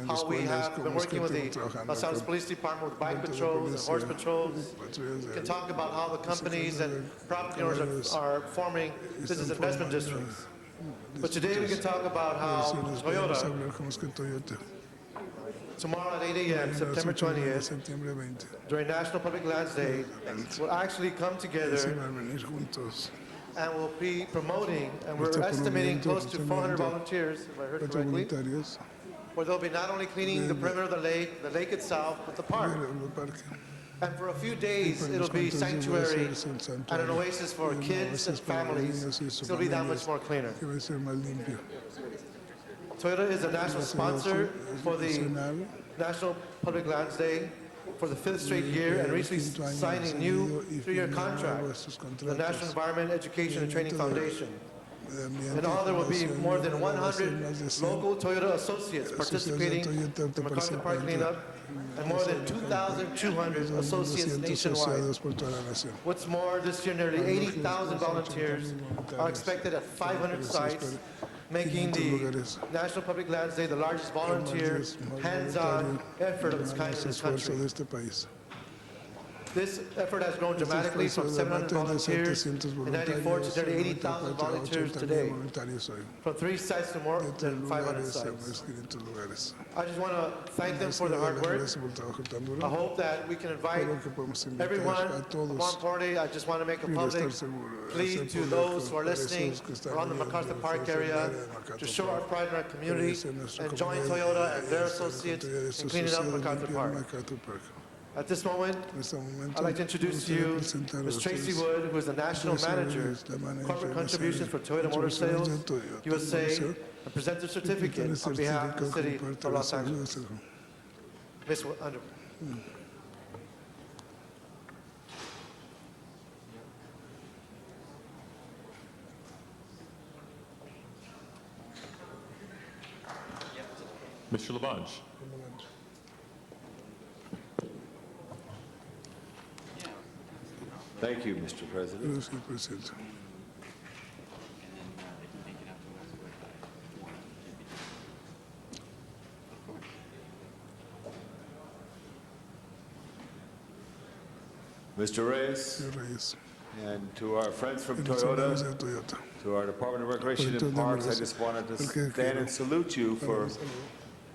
how we have been working with the Los Angeles Police Department with bike patrols and horse patrols. We can talk about how the companies and property owners are forming business investment districts. But today we can talk about how Toyota, tomorrow at 8 a.m., September 20th, during National Public Lands Day, will actually come together and will be promoting, and we're estimating close to 400 volunteers, if I heard correctly, where they'll be not only cleaning the perimeter of the lake itself, but the park. And for a few days, it'll be sanctuary and an oasis for kids and families. So it'll be that much more cleaner. Toyota is a national sponsor for the National Public Lands Day for the 5th straight year and recently signed a new 3-year contract with the National Environment Education and Training Foundation. In all, there will be more than 100 local Toyota associates participating in the MacArthur Park cleanup and more than 2,200 associates nationwide. What's more, this year nearly 80,000 volunteers are expected at 500 sites, making the National Public Lands Day the largest volunteer, hands-on effort of its kind in this country. This effort has grown dramatically from 700 volunteers in 1994 to nearly 80,000 volunteers today, from 3 sites to more than 500 sites. I just want to thank them for their hard work. I hope that we can invite everyone. More importantly, I just want to make a public plea to those who are listening around the MacArthur Park area to show our pride in our community and join Toyota and their associates in cleaning up MacArthur Park. At this moment, I'd like to introduce to you Ms. Tracy Wood, who is the National Manager of Corporate Contributions for Toyota Motor Sales USA, and present the certificate on behalf of the City of Los Angeles. Ms. Underwood. Mr. Labange. Thank you, Mr. President. Mr. Reyes, and to our friends from Toyota, to our Department of Recreation and Parks, I just wanted to stand and salute you for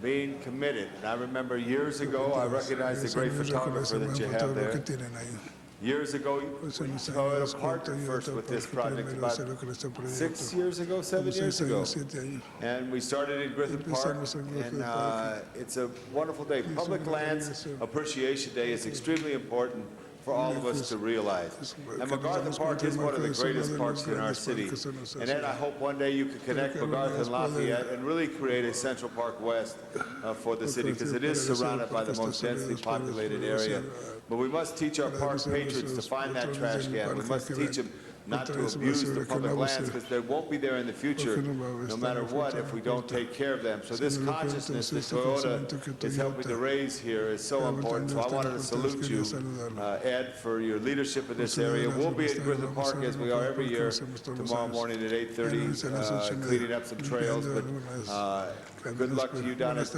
being committed. And I remember years ago, I recognized the great photographer that you have there. Years ago, Toyota partnered first with this project about 6 years ago, 7 years ago. And we started in Griffith Park, and it's a wonderful day. Public Lands Appreciation Day is extremely important for all of us to realize. And MacArthur Park is one of the greatest parks in our city. And then I hope one day you can connect MacArthur and Lafayette and really create a Central Park West for the city, because it is surrounded by the most densely populated area. But we must teach our park patrons to find that trash can. We must teach them not to abuse the public lands, because they won't be there in the future, no matter what, if we don't take care of them. So this consciousness that Toyota is helping to raise here is so important. So I wanted to salute you, Ed, for your leadership in this area. We'll be at Griffith Park, as we are every year, tomorrow morning at 8:30, cleaning up some trails. But good luck to you down at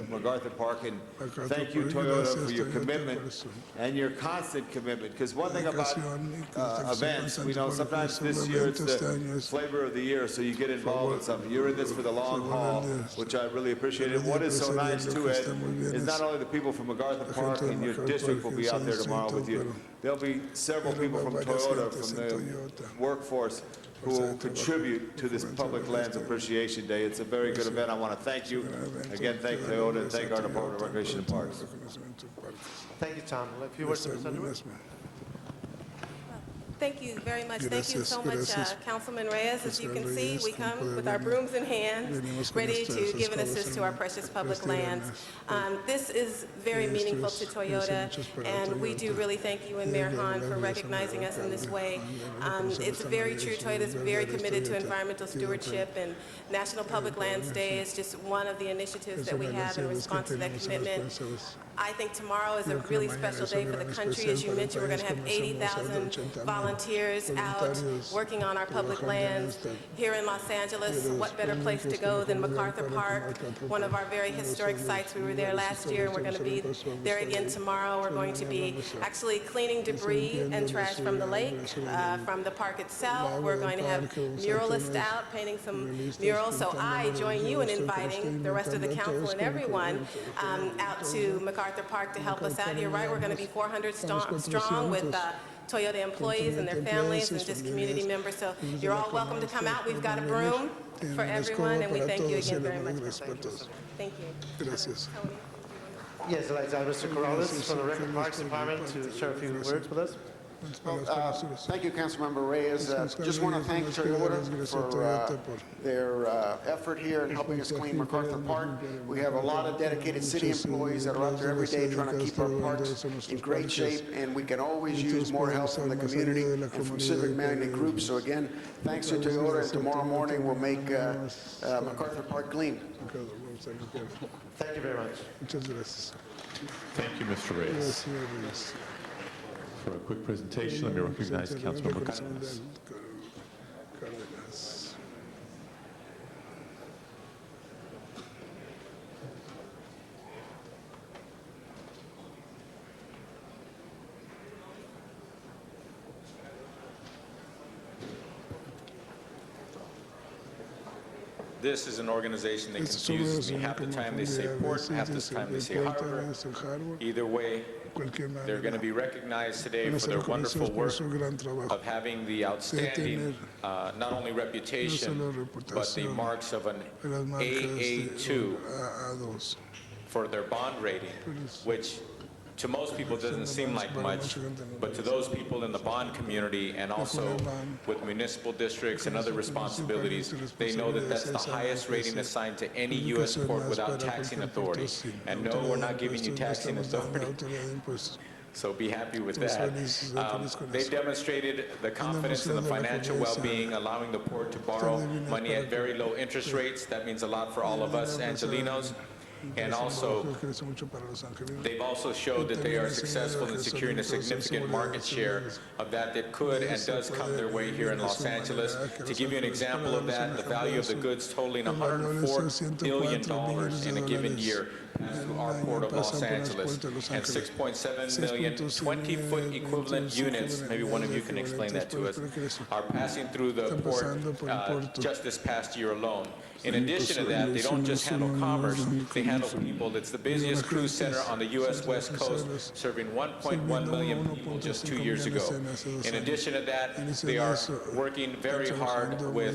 MacArthur Park, and thank you, Toyota, for your commitment and your constant commitment. Because one thing about events, we know sometimes this year it's the flavor of the year, so you get involved with something. You're in this for the long haul, which I really appreciate. And what is so nice too, Ed, is not only the people from MacArthur Park and your district will be out there tomorrow with you. There'll be several people from Toyota, from the workforce, who will contribute to this Public Lands Appreciation Day. It's a very good event. I want to thank you. Again, thank Toyota and thank our Department of Recreation and Parks. Thank you, Tom. A few words to Ms. Underwood. Thank you very much. Thank you Gracias, so much, gracias. Councilman Reyes. As you can Councilman see, Reyes, we como come puede with our ver, brooms in hand, venimos con ready to nuestras give an escobas assist to en our precious public este lands. This is very Esto meaningful es- to es Toyota, mucho para and we do Toyota. really thank you and Y Mayor le Hahn damos for las gracias recognizing al us in this alcalde. way. Reconocemos It's esta very manera, true. es Toyota is un very verdadero committed to Toyota. environmental Toyota. stewardship, and National Public Lands Day is just one of the initiatives that we have in response to that commitment. I think tomorrow is a Creo que really mañana special es un day for the gran country. especial As you para el mentioned, we're going to país. have Comenzamos a 80,000 80,000 volunteers out voluntarios working on our public trabajando en lands esta- here in Los Angeles. Pero What better supongo place que to es go mejor than lugar MacArthur para que Park, MacArthur one of our very Park, historic uno de los sites. We were there lugares last year, and we're going to be históricos, vamos there a again ir. tomorrow. We're going to be Vamos a- actually cleaning debris and limpiando trash from the lake, basura, from the park itself. agua We're del going to have parque, vamos a muralists tener out painting some muralistas murals. So pintando I join you in murales, inviting the rest of the estoy council invitando and a todos everyone con- out to MacArthur Park to help us out. You're right, we're going to be 400 Estamos strong with 400 Toyota employees and their families and just community members. So you're all welcome to come out. We've got a broom for everyone, and we thank you again very much. Thank you. Gracias. Yes, I'd like to have Mr. Corrales from the Record Parks Department to share a few words with us. Thank you, Councilmember Reyes. Just want to thank Toyota for their effort here in helping us clean MacArthur Park. We have a lot of dedicated city employees that are out there every day trying to keep our parks in great shape, and we can always use more help from the community and from civic-minded groups. So again, thanks to Toyota, and tomorrow morning we'll make MacArthur Park clean. Thank you very much. Muchas gracias. Thank you, Mr. Reyes. Gracias. For a quick presentation, let me recognize Councilmember Cárdenas. Cárdenas. This is an organization that Esta es una confuses me. organización Half the que time they say confundía, a port, veces half the dice time they say deporte, a harbor. veces Harvard. Either way, Cualquier they're going to manera. be recognized today Van a for ser their wonderful reconocidos por work su gran trabajo. of having the outstanding, not only reputation, solo but the reputación, marks of an las marcas de AA2 A2. for their bond rating, which to most people doesn't seem like much, but to those people in the bond community and also with municipal districts and other responsibilities, they know that that's the highest rating assigned to any U.S. port without taxing authority. And no, we're not giving you taxing authority. So be happy with that. They've demonstrated the confidence in the financial well-being, allowing the port to borrow money at very low interest rates. That means a lot for all of us Angelinos. And also, they've also showed that they are successful in securing a significant market share of that could and does come their way here in Los Angeles. To give you an example of that, the value of the goods totaling $104 billion in a given year pass through our port of Los Angeles, and 6.7 million 20-foot equivalent units, maybe one of you can explain that to us, are passing through the port just this past year alone. In addition to that, they don't just handle commerce, they handle people. It's the busiest cruise center on the U.S. West Coast, serving 1.1 million people just 2 years ago. In addition to that, they are working very hard with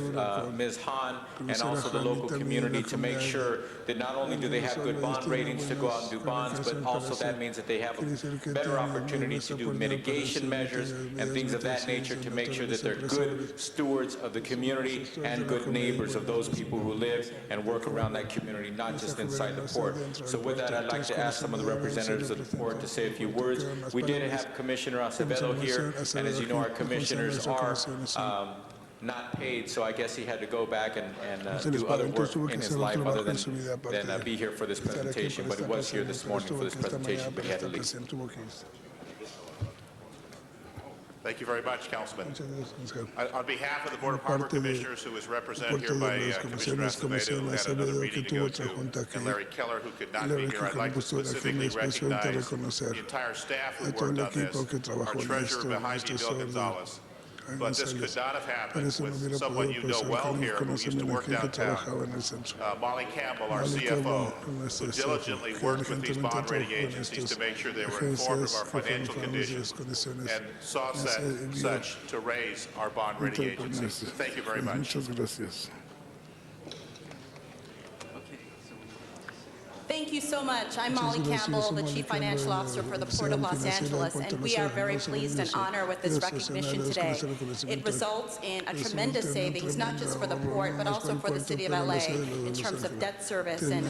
Ms. Hahn and also the local community to make sure that not only do they have good bond ratings to go out and do bonds, but also that means that they have a better opportunity to do mitigation measures and things of that nature to make sure that they're good stewards of the community and good neighbors of those people who live and work around that community, not just inside the port. So with that, I'd like to ask some of the representatives of the port to say a few words. We did have Commissioner Acevedo here, and as you know, our commissioners are not paid, so I guess he had to go back and do other work in his life other than be here for this presentation, but he was here this morning for this presentation, but he had to leave. Thank you very much, Councilman. On behalf of the Board of Harbor Commissioners, who is represented here by Commissioner Acevedo, who had another meeting to go to, and Larry Keller, who could not be here, I'd like to specifically recognize the entire staff who worked on this, our treasurer, Jaime Bill Gonzalez. But this could not have happened with someone you know well here who used to work downtown, Molly Campbell, our CFO, who diligently worked with these bond rating agencies to make sure they were informed of our financial conditions and saw such to raise our bond rating agencies. Thank you very much. Muchas gracias. Thank Thank you so much. I'm Molly Campbell, the Chief Financial Officer for the Port of Los Angeles, and we are very pleased and honored with this recognition today. It results in a tremendous savings, not just for the port, but also for the City of LA in terms of debt service and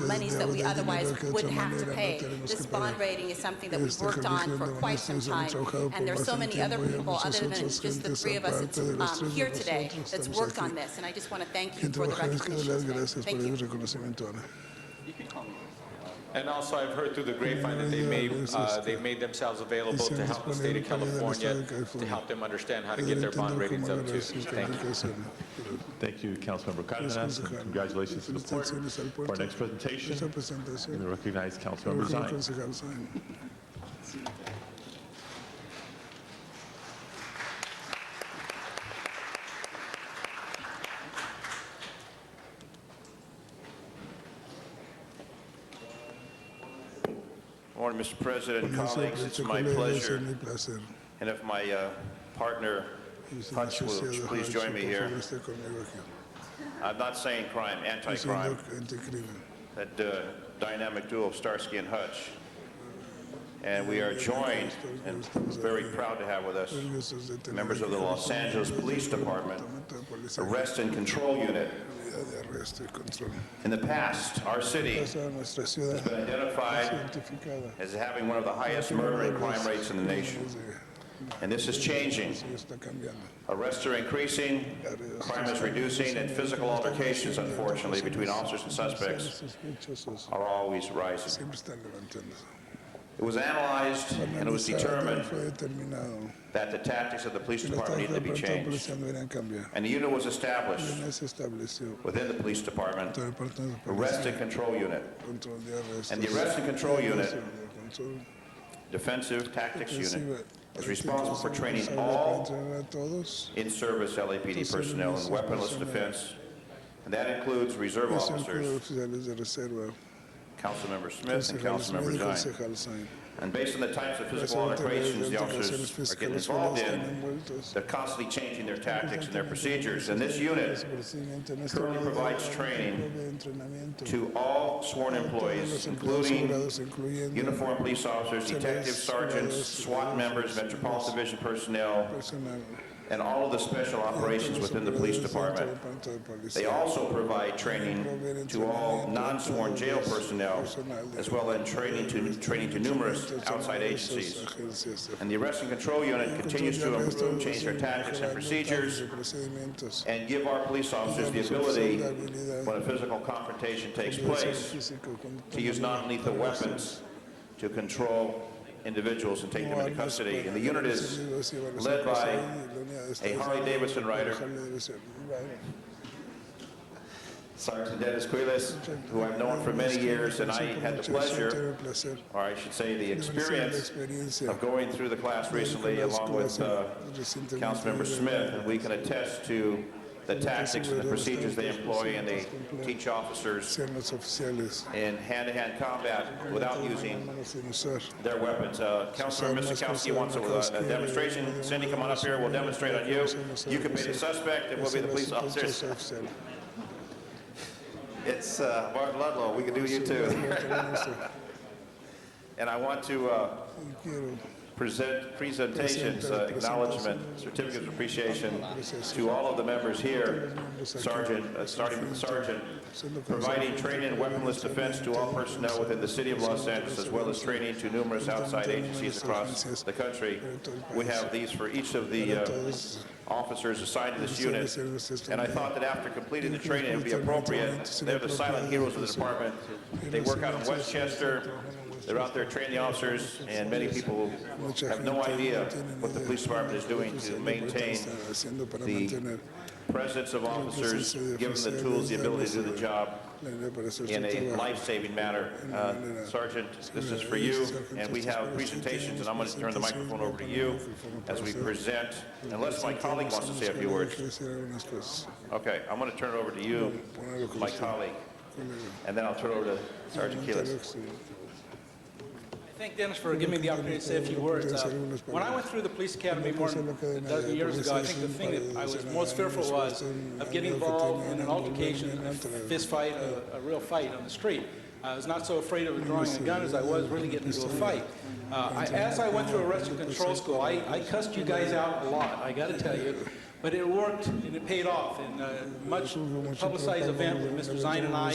monies that we otherwise wouldn't have to pay. This bond rating is something that we've worked on for quite some time, and there's so many other people other than just the three of us that's here today that's worked on this, and I just want to thank you for the recognition today. Thank you. And also, I've heard through the grapevine that they made themselves available to help the state of California to help them understand how to get their bond ratings up too. Thank you. Thank you, Councilmember Cardenas, and congratulations to the port. For our next presentation, we recognize Councilmember Zine. Morning, Mr. President, colleagues. It's my pleasure. And if my partner, Hutch, will please join me here. I'm not saying crime, anti-crime. That dynamic duo of Starsky and Hutch. And we are joined and very proud to have with us members of the Los Angeles Police Department Arrest and Control Unit. In the past, our city has been identified as having one of the highest murder and crime rates in the nation. And this is changing. Arrests are increasing, crime is reducing, and physical altercations, unfortunately, between officers and suspects are always rising. It was analyzed and it was determined that the tactics of the police department needed to be changed. And the unit was established within the police department, Arrest and Control Unit. And the Arrest and Control Unit, Defensive Tactics Unit, is responsible for training all in-service LAPD personnel in weaponless defense, and that includes reserve officers, Councilmember Smith and Councilmember Zine. And based on the types of physical alterations the officers are getting involved in, they're constantly changing their tactics and their procedures. And this unit currently provides training to all sworn employees, including uniformed police officers, detectives, sergeants, SWAT members, Metropolitan Division personnel, and all of the special operations within the police department. They also provide training to all non-sworn jail personnel, as well as training to numerous outside agencies. And the Arrest and Control Unit continues to improve, change their tactics and procedures, and give our police officers the ability, when a physical confrontation takes place, to use non-lethal weapons to control individuals and take them into custody. And the unit is led by a Harley-Davidson rider, Sergeant Dennis Quiles, who I've known for many years, and I had the pleasure, or I should say the experience, of going through the class recently along with Councilmember Smith, and we can attest to the tactics and the procedures they employ, and they teach officers in hand-to-hand combat without using their weapons. Councilmember Miskowski wants a demonstration. Cindy, come on up here. We'll demonstrate on you. You can be the suspect, and we'll be the police officers. It's Martin Ludlow. We can do you too. And I want to present presentations, acknowledgement, certificates of appreciation to all of the members here, starting with the Sergeant, providing training in weaponless defense to all personnel within the City of Los Angeles, as well as training to numerous outside agencies across the country. We have these for each of the officers assigned to this unit, and I thought that after completing the training it would be appropriate. They're the silent heroes of the department. They work out in Westchester. They're out there training the officers, and many people have no idea what the police department is doing to maintain the presence of officers, give them the tools, the ability to do the job in a life-saving manner. Sergeant, this is for you, and we have presentations, and I'm going to turn the microphone over to you as we present, unless my colleague wants to say a few words. Okay, I'm going to turn it over to you, my colleague, and then I'll turn it over to Sergeant Quiles. Thank Dennis for giving me the opportunity to say a few words. When I went through the police academy more than a dozen years ago, I think the thing that I was most fearful was of getting involved in an altercation, a fist fight, a real fight on the street. I was not so afraid of drawing a gun as I was really getting into a fight. As I went through arresting control school, I cussed you guys out a lot, I got to tell you. But it worked and it paid off in a much publicized event with Mr. Zine and I,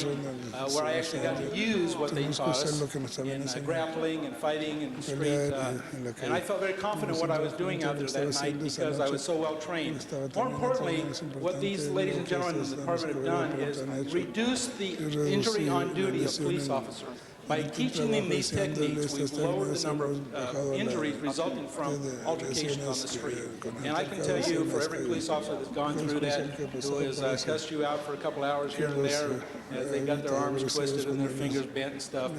where I actually got to use what they taught us in grappling and fighting in the street. And I felt very confident what I was doing out there that night because I was so well trained. More importantly, what these ladies and gentlemen in the department have done is reduce the injury on duty of police officers. By teaching them these techniques, we've lowered the number of injuries resulting from altercations on the street. And I can tell you, for every police officer that's gone through that, who has cussed you out for a couple hours here and there, as they got their arms twisted and their fingers bent and stuff,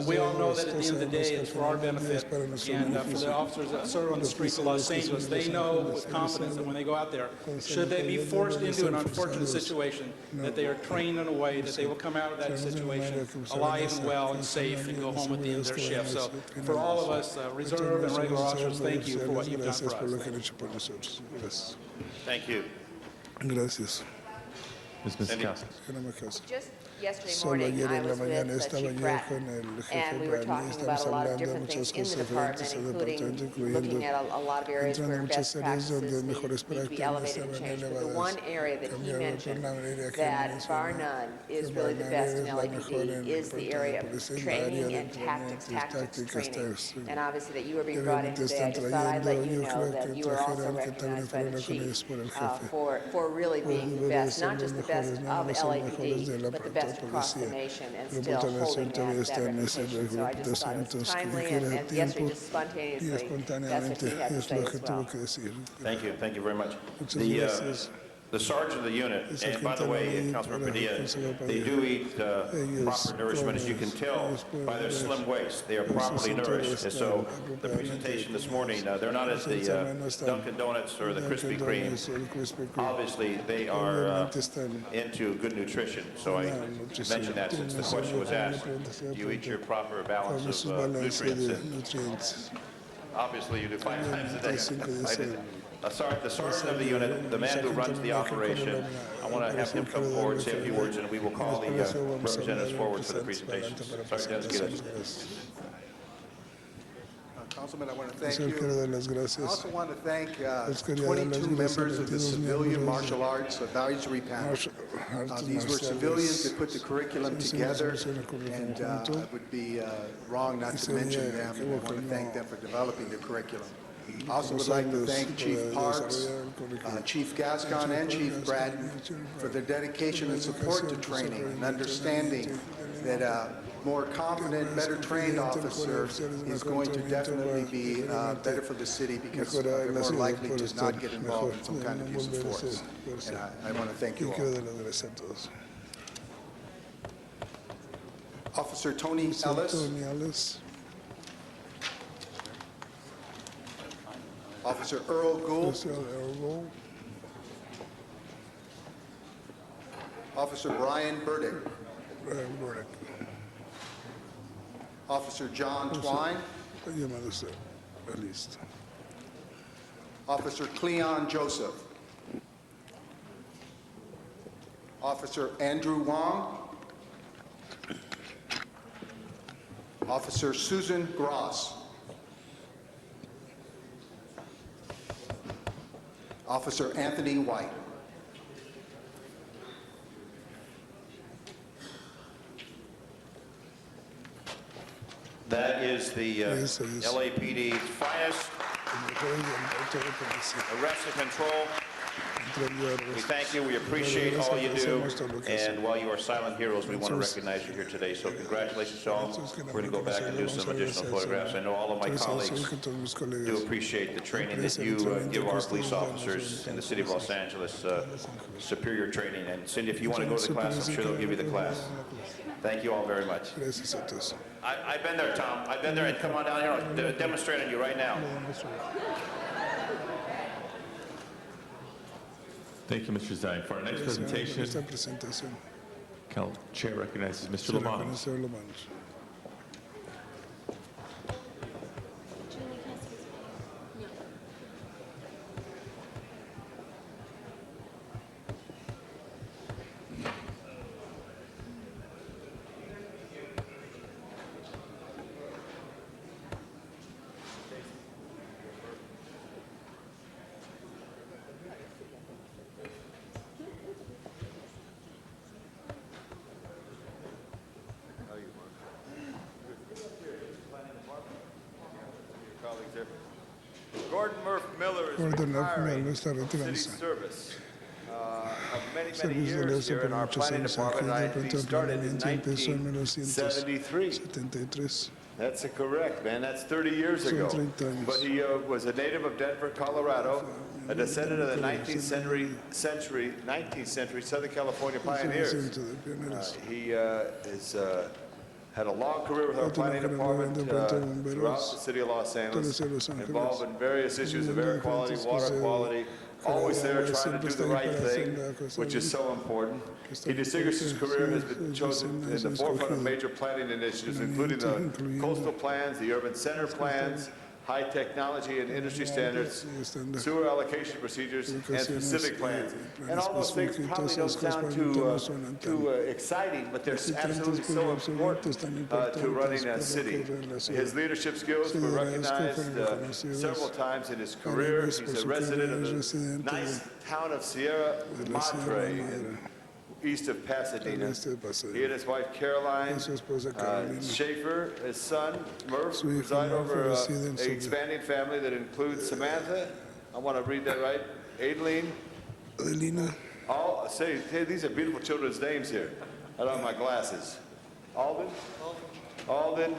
we all know that at the end of the day, it's for our benefit. And for the officers that serve on the streets of Los Angeles, they know with confidence that when they go out there, should they be forced into an unfortunate situation, that they are trained in a way that they will come out of that situation alive and well and safe and go home at the end of their shift. So for all of us, reserve and regular officers, thank you for what you've done for us. Thank you. Gracias. Ms. Miskowski. Just yesterday morning, I was with Chief Bratton, and we were talking about a lot of different things in the department, including looking at a lot of areas where best practices need to be elevated and changed. But the one area that he mentioned that, bar none, is really the best in LAPD is the area of training and tactics training. And obviously that you were being brought in today, I just thought I'd let you know that you were also recognized by the chief for really being the best, not just the best of LAPD, but the best across the nation and still holding that recognition. So I just thought it was timely and yesterday just spontaneously, that's what he had to say as well. Thank you. Thank you very much. The sergeant of the unit, and by the way, Councilman Padilla, they do eat proper nourishment, as you can tell by their slim waist. They are properly nourished. And so the presentation this morning, they're not at the Dunkin' Donuts or the Krispy Kreme. Obviously, they are into good nutrition. So I mentioned that since the question was asked. You eat your proper balance of nutrients. Obviously, you do 5 times a day. The sergeant of the unit, the man who runs the operation, I want to have him come forward, say a few words, and we will call the representatives forward for the presentation. Sergeant Dennis. Councilman, I want to thank you. I also want to thank 22 members of the Civilian Martial Arts Advisory Panel. These were civilians that put the curriculum together, and it would be wrong not to mention them, and I want to thank them for developing the curriculum. I also would like to thank Chief Parks, Chief Gascon, and Chief Bratton for their dedication and support to training and understanding that a more confident, better trained officer is going to definitely be better for the city because they're more likely to not get involved in some kind of use of force. And I want to thank you all. Officer Tony Ellis. Officer Earl Gould. Officer Brian Burdick. Officer John Twine. Officer Cleon Joseph. Officer Andrew Wong. Officer Susan Gross. Officer Anthony White. That is the LAPD's finest arrest and control. We thank you. We appreciate all you do. And while you are silent heroes, we want to recognize you here today. So congratulations to all. We're going to go back and do some additional photographs. I know all of my colleagues do appreciate the training that you give our police officers in the city of Los Angeles, superior training. And Cindy, if you want to go to the class, I'm sure they'll give you the class. Thank you all very much. I've been there, Tom. I've been there, and come on down here. I'll demonstrate on you right now. Thank you, Mr. Zine. For our next presentation, Chair recognizes Mr. Lamont. ordenar está retirándose. Servicio de eso por muchos años aquí, de repente el planeamiento empezó en 1973. That's correct, man. That's 30 years ago. But he was a native of Denver, Colorado, a descendant of the 19th century Southern California pioneers. He had a long career with our planning department throughout the city of Los Angeles, involved in various issues of air quality, water quality, always there trying to do the right thing, which is so important. He distinguished his career, has been chosen in the forefront of major planning initiatives, including the coastal plans, the urban center plans, high technology and industry standards, sewer allocation procedures, and specific plans. And all those things probably don't sound too exciting, but they're absolutely so important to running a city. His leadership skills were recognized several times in his career. He's a resident of the nice town of Sierra Madre, east of Pasadena. He and his wife Caroline Schaefer, his son Murph, reside over an expanding family that includes Samantha. I want to read that right. Adelina. All say, hey, these are beautiful children's names here. I don't have my glasses. Alden,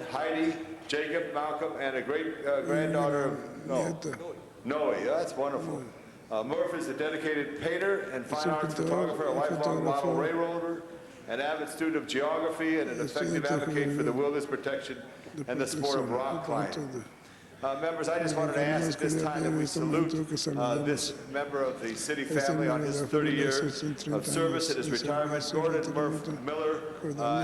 Heidi, Jacob, Malcolm, and a great granddaughter of Noe. That's wonderful. Murph is a dedicated painter and fine arts photographer, a lifelong model railroader, an avid student of geography, and an effective advocate for the wilderness protection and the sport of rock climbing. Members, I just wanted to ask at this time that we salute this member of the city family on his 30 years of service and his retirement. Gordon Murph Miller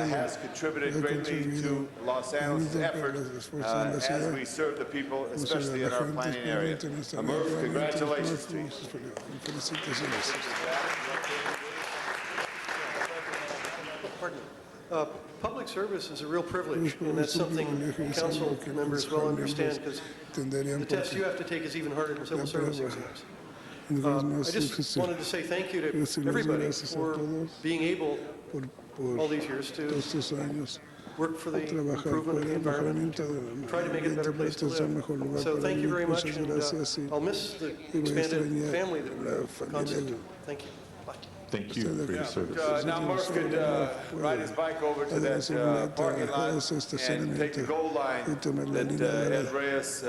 has contributed greatly to Los Angeles' effort as we serve the people, especially in our planning area. Murph, congratulations to you. Public service is a real privilege, and that's something council members well understand, because the test you have to take is even harder than civil service exams. I just wanted to say thank you to everybody for being able, all these years, to work for the improvement of the environment, to try to make it a better place to live. So thank you very much, and I'll miss the expanded family that concept. Thank you. Bye. Thank you for your service. Now Murph could ride his bike over to that parking lot and take the gold line that Ed Reyes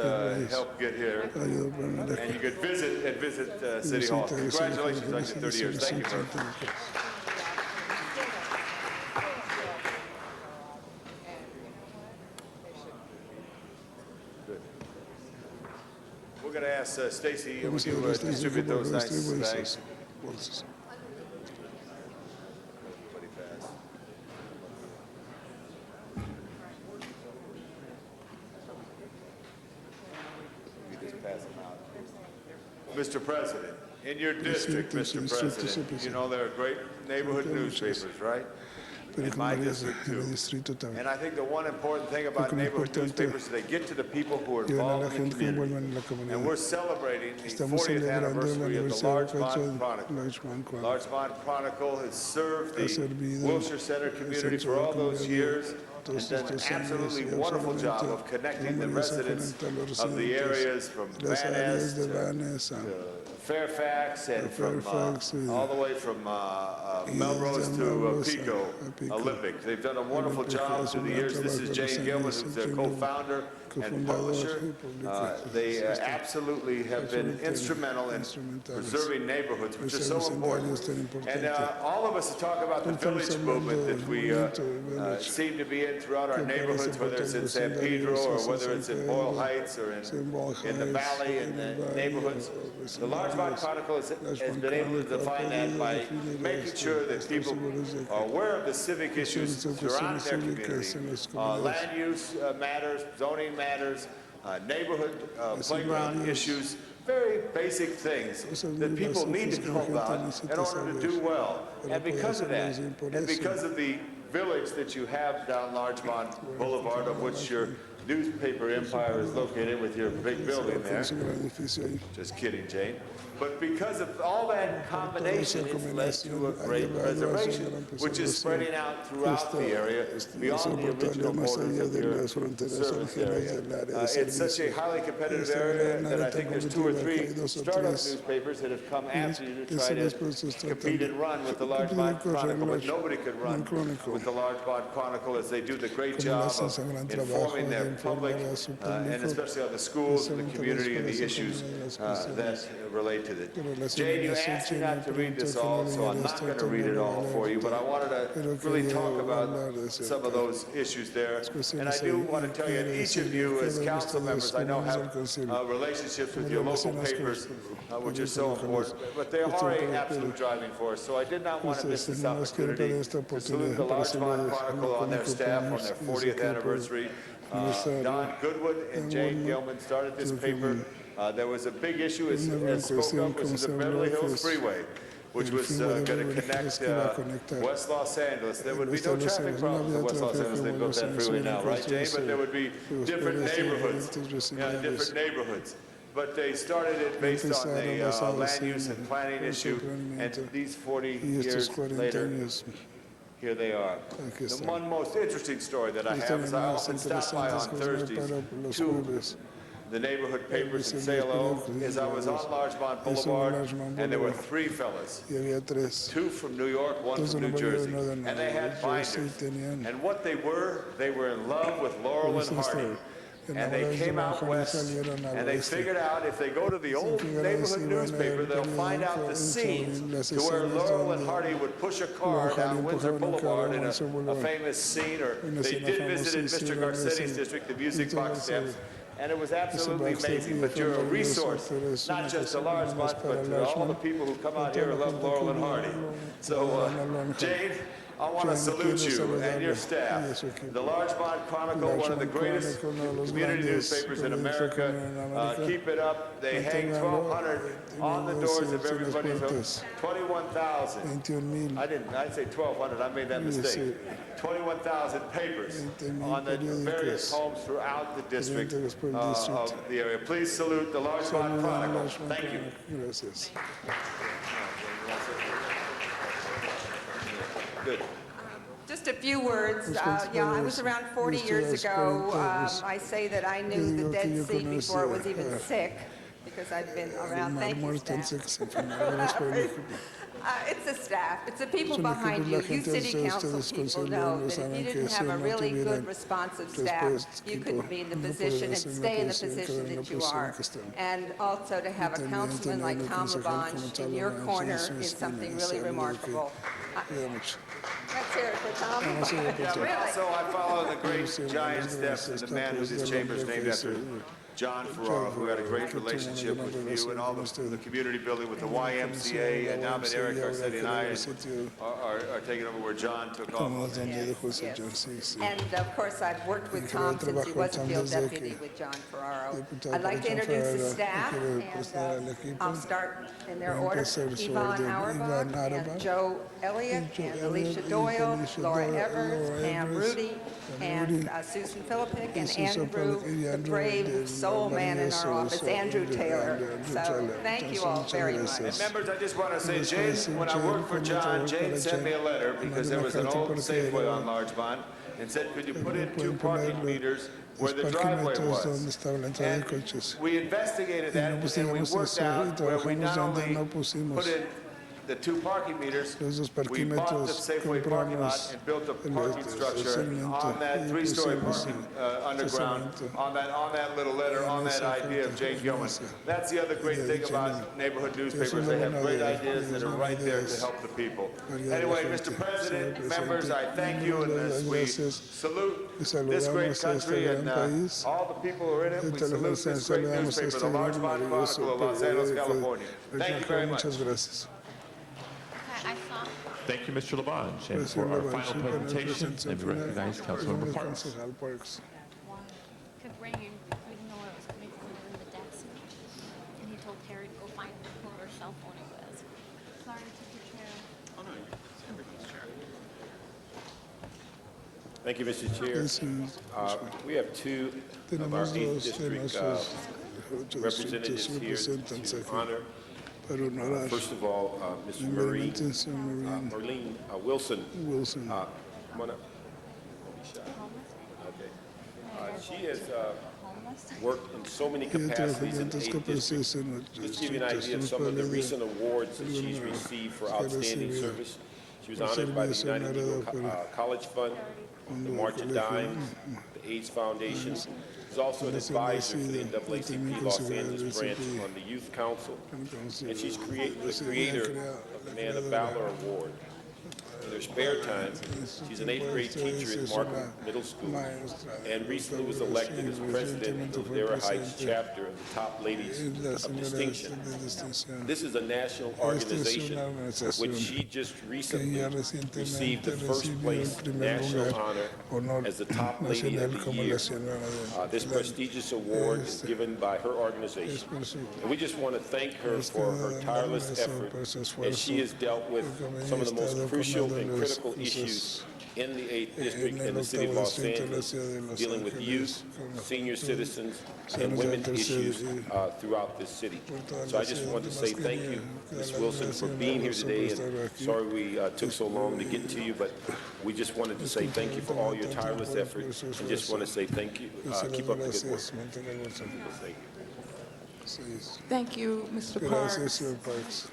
helped get here. And you could visit City Hall. Congratulations on your 30 years. Thank you, Murph. We're going to ask Stacy, would you distribute those nice bags? Mr. President, in your district, Mr. President, you know there are great neighborhood newspapers, right? In my district, too. And I think the one important thing about neighborhood newspapers is they get to the people who are involved in the community. And we're celebrating the 40th anniversary of the Larchmont Chronicle. Larchmont Chronicle has served the Wilshire Center community for all those years and done an absolutely wonderful job of connecting the residents of the areas from Van Ness to Fairfax and from all the way from Melrose to Pico Olympic. They've done a wonderful job through the years. This is Jane Gilman, who's their co-founder and publisher. They absolutely have been instrumental in preserving neighborhoods, which is so important. And all of us talk about the village movement that we seem to be in throughout our neighborhoods, whether it's in San Pedro or whether it's in Boyle Heights or in the valley and the neighborhoods. The Larchmont Chronicle has been able to define that by making sure that people are aware of the civic issues surrounding their community. Land use matters, zoning matters, neighborhood playground issues, very basic things that people need to know about in order to do well. And because of that, and because of the village that you have down Larchmont Boulevard, of which you're newspaper empire is located with your big building there. Just kidding, Jane. But because of all that combination, it's led to a great preservation, which is spreading out throughout the area beyond the original borders of your service area. It's such a highly competitive area that I think there's 2 or 3 startup newspapers that have come after you to try to compete and run with the Larchmont Chronicle, but nobody could run with the Larchmont Chronicle as they do the great job of informing their public, and especially on the schools and the community and the issues that relate to it. Jane, you asked me not to read this all, so I'm not going to read it all for you, but I wanted to really talk about some of those issues there. And I do want to tell you, and each of you as council members, I know have relationships with your local papers, which are so important, but they are an absolute driving force. So I did not want to miss this opportunity to salute the Larchmont Chronicle on their staff on their 40th anniversary. Don Goodwood and Jane Gilman started this paper. There was a big issue, as spoke of, which is the Beverly Hills Freeway, which was going to connect West Los Angeles. There would be no traffic problems in West Los Angeles. They built that freeway now, right, Jane? But there would be different neighborhoods. But they started it based on the land use and planning issue, and these 40 years later, here they are. The one most interesting story that I have is I often stop by on Thursdays to the neighborhood papers in Salo is I was on Larchmont Boulevard, and there were 3 fellas, 2 from New York, 1 from New Jersey, and they had binders. And what they were in love with Laurel and Hardy. And they came out west, and they figured out if they go to the old neighborhood newspaper, they'll find out the scenes to where Laurel and Hardy would push a car down Windsor Boulevard in a famous scene, or they did visit in Mr. Garcetti's district, the Music Box Steps. And it was absolutely amazing, but you're a resource, not just to Larchmont, but to all the people who come out here who love Laurel and Hardy. So, Jane, I want to salute you and your staff. The Larchmont Chronicle, one of the greatest community newspapers in America. Keep it up. They hang 1,200 on the doors of everybody's home. 21,000. I'd say 1,200. I made that mistake. 21,000 papers on the various homes throughout the district of the area. Please salute the Larchmont Chronicle. Thank you. Good. Just a few words. I was around 40 years ago. I say that I knew the Dead Sea before it was even sick, because I'd been around. Thank you, staff. It's the staff. It's the people behind you. You city council people know that if you didn't have a really good, responsive staff, you couldn't be in the position and stay in the position that you are. And also to have a councilman like Tom LaBonge in your corner is something really remarkable. Let's hear it for Tom. Also, I follow the great giant steps of the man whose chamber is named after John Ferraro, who had a great relationship with you and all the community building with the YMCA, and now that Eric Garcetti and I are taking over where John took off. Yes. And of course, I've worked with Tom since he was a field deputy with John Ferraro. I'd like to introduce the staff, and I'll start in their order. Yvonne Auerbach, and Joe Elliott, and Alicia Doyle, Laura Evers, Pam Rudy, and Susan Philippic, and Andrew, the brave soul man in our office, Andrew Taylor. So thank you all very much. And members, I just want to say, Jane, when I worked for John, Jane sent me a letter because there was an old Safeway on Larchmont and said, could you put in 2 parking meters where the driveway was? And we investigated that, and we worked out where we not only put in the 2 parking meters, we bought the Safeway parking lot and built a parking structure on that 3-story parking underground, on that little letter, on that idea of Jane Gilman. That's the other great thing about neighborhood newspapers. They have great ideas that are right there to help the people. Anyway, Mr. President, members, I thank you, and as we salute this great country and all the people who are in it, we salute this great newspaper, the Larchmont Chronicle of Los Angeles, California. Thank you very much. Thank you, Mr. LaBonge. And for our final presentation, let me recognize Councilmember Parks. Kept ringing. We didn't know what was coming from under the desk. And he told Terry to go find whoever cell phone it was. Sorry, take your chair. Oh, no, everybody's chair. Thank you, Mr. Chair. We have two of our 8th district representatives here to honor. First of all, Ms. Marlene Wilson. Come on up. Okay. She has worked in so many capacities in the 8th district. Just to give you an idea of some of the recent awards that she's received for outstanding service. She was honored by the United Negro College Fund, the March of Dimes, the AIDS Foundation. She's also an advisor for the NAACP Los Angeles branch on the Youth Council. And she's the creator of the Man of Valor Award. In her spare time, she's an 8th grade teacher at Markham Middle School and recently was elected as president of the Ladera Heights chapter of the Top Ladies of Distinction. This is a national organization which she just recently received the first place national honor as the Top Lady of the Year. This prestigious award is given by her organization. And we just want to thank her for her tireless effort as she has dealt with some of the most crucial and critical issues in the 8th District in the city of Los Angeles, dealing with youth, senior citizens, and women's issues throughout this city. So I just want to say thank you, Ms. Wilson, for being here today, and sorry we took so long to get to you, but we just wanted to say thank you for all your tireless effort, and just want to say thank you. Keep up the good work. Thank you, Mr. Parks.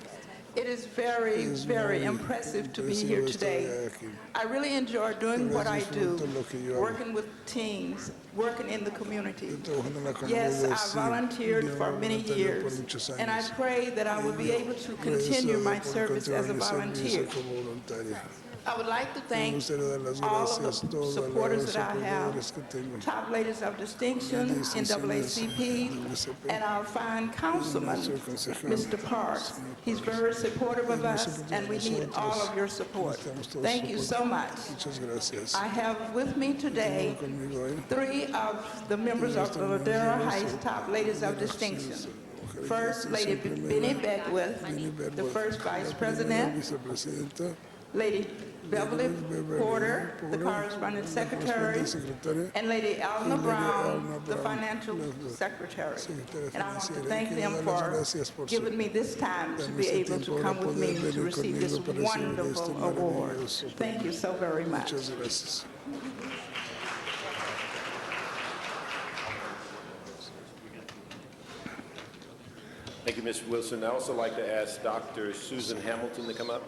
It is very, very impressive to be here today. I really enjoy doing what I do, working with teens, working in the community. Yes, I volunteered for many years, and I pray that I will be able to continue my service as a volunteer. I would like to thank all of the supporters that I have, Top Ladies of Distinction, NAACP, and our fine councilman, Mr. Parks. He's very supportive of us, and we need all of your support. Thank you so much. I have with me today 3 of the members of the Ladera Heights Top Ladies of Distinction. First, Lady Benny Beckwith, the first Vice President, Lady Beverly Porter, the Correspondent Secretary, and Lady Alma Brown, the Financial Secretary. And I want to thank them for giving me this time to be able to come with me to receive this wonderful award. Thank you so very much. Thank you, Ms. Wilson. I'd also like to ask Dr. Susan Hamilton to come up.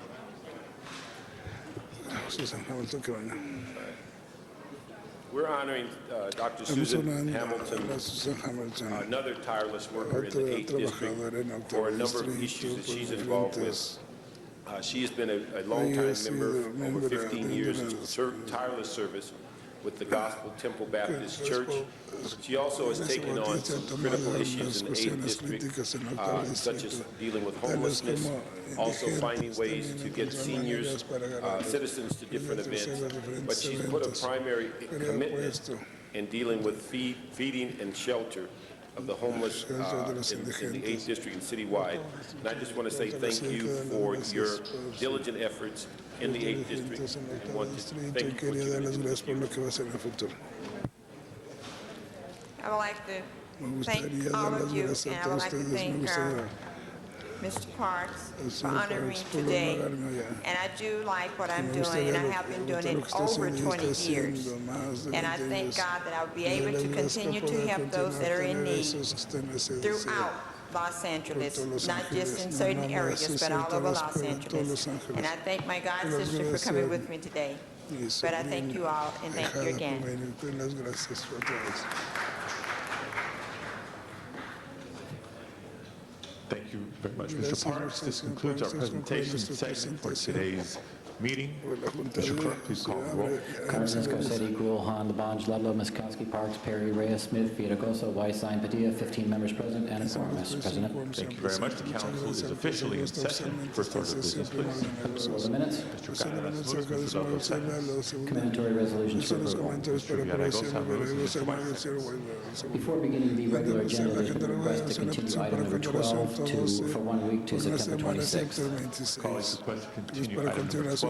We're honoring Dr. Susan Hamilton, another tireless worker in the 8th District, for a number of issues that she's involved with. She has been a long-time member for over 15 years of tireless service with the Gospel Temple Baptist Church. She also has taken on some critical issues in the 8th District, such as dealing with homelessness, also finding ways to get seniors, citizens to different events. But she's put a primary commitment in dealing with feeding and shelter of the homeless in the 8th District and citywide. And I just want to say thank you for your diligent efforts in the 8th District. I want to thank you for I would like to thank all of you, and I would like to thank Mr. Parks for honoring me today. And I do like what I'm doing, and I have been doing it over 20 years. And I thank God that I'll be able to continue to help those that are in need throughout Los Angeles, not just in certain areas, but all over Los Angeles. And I thank my God sister for coming with me today. But I thank you all, and thank you again. Thank you very much, Mr. Parks. This concludes our presentation segment for today's meeting. Mr. Clerk, please call the roll. Carson, Scorsese, Gruel, Han, Labange, Ludlow, Miskowski, Parks, Perry, Reyes, Smith, Fiatagoso, Weisstein, Padilla, 15 members present, and a quorum, Mr. President. Thank you very much. The council is officially in session. First order of business, please. Approval of the minutes. Mr. Cardenas moves, Mr. Douglas seconds. Commendatory resolutions for approval. Mr. Villaraigosa moves, and Mr. White seconds. Before beginning the regular agenda, there's been a request to continue item number 12 for 1 week to September 26th. Calling the question to continue item number 12.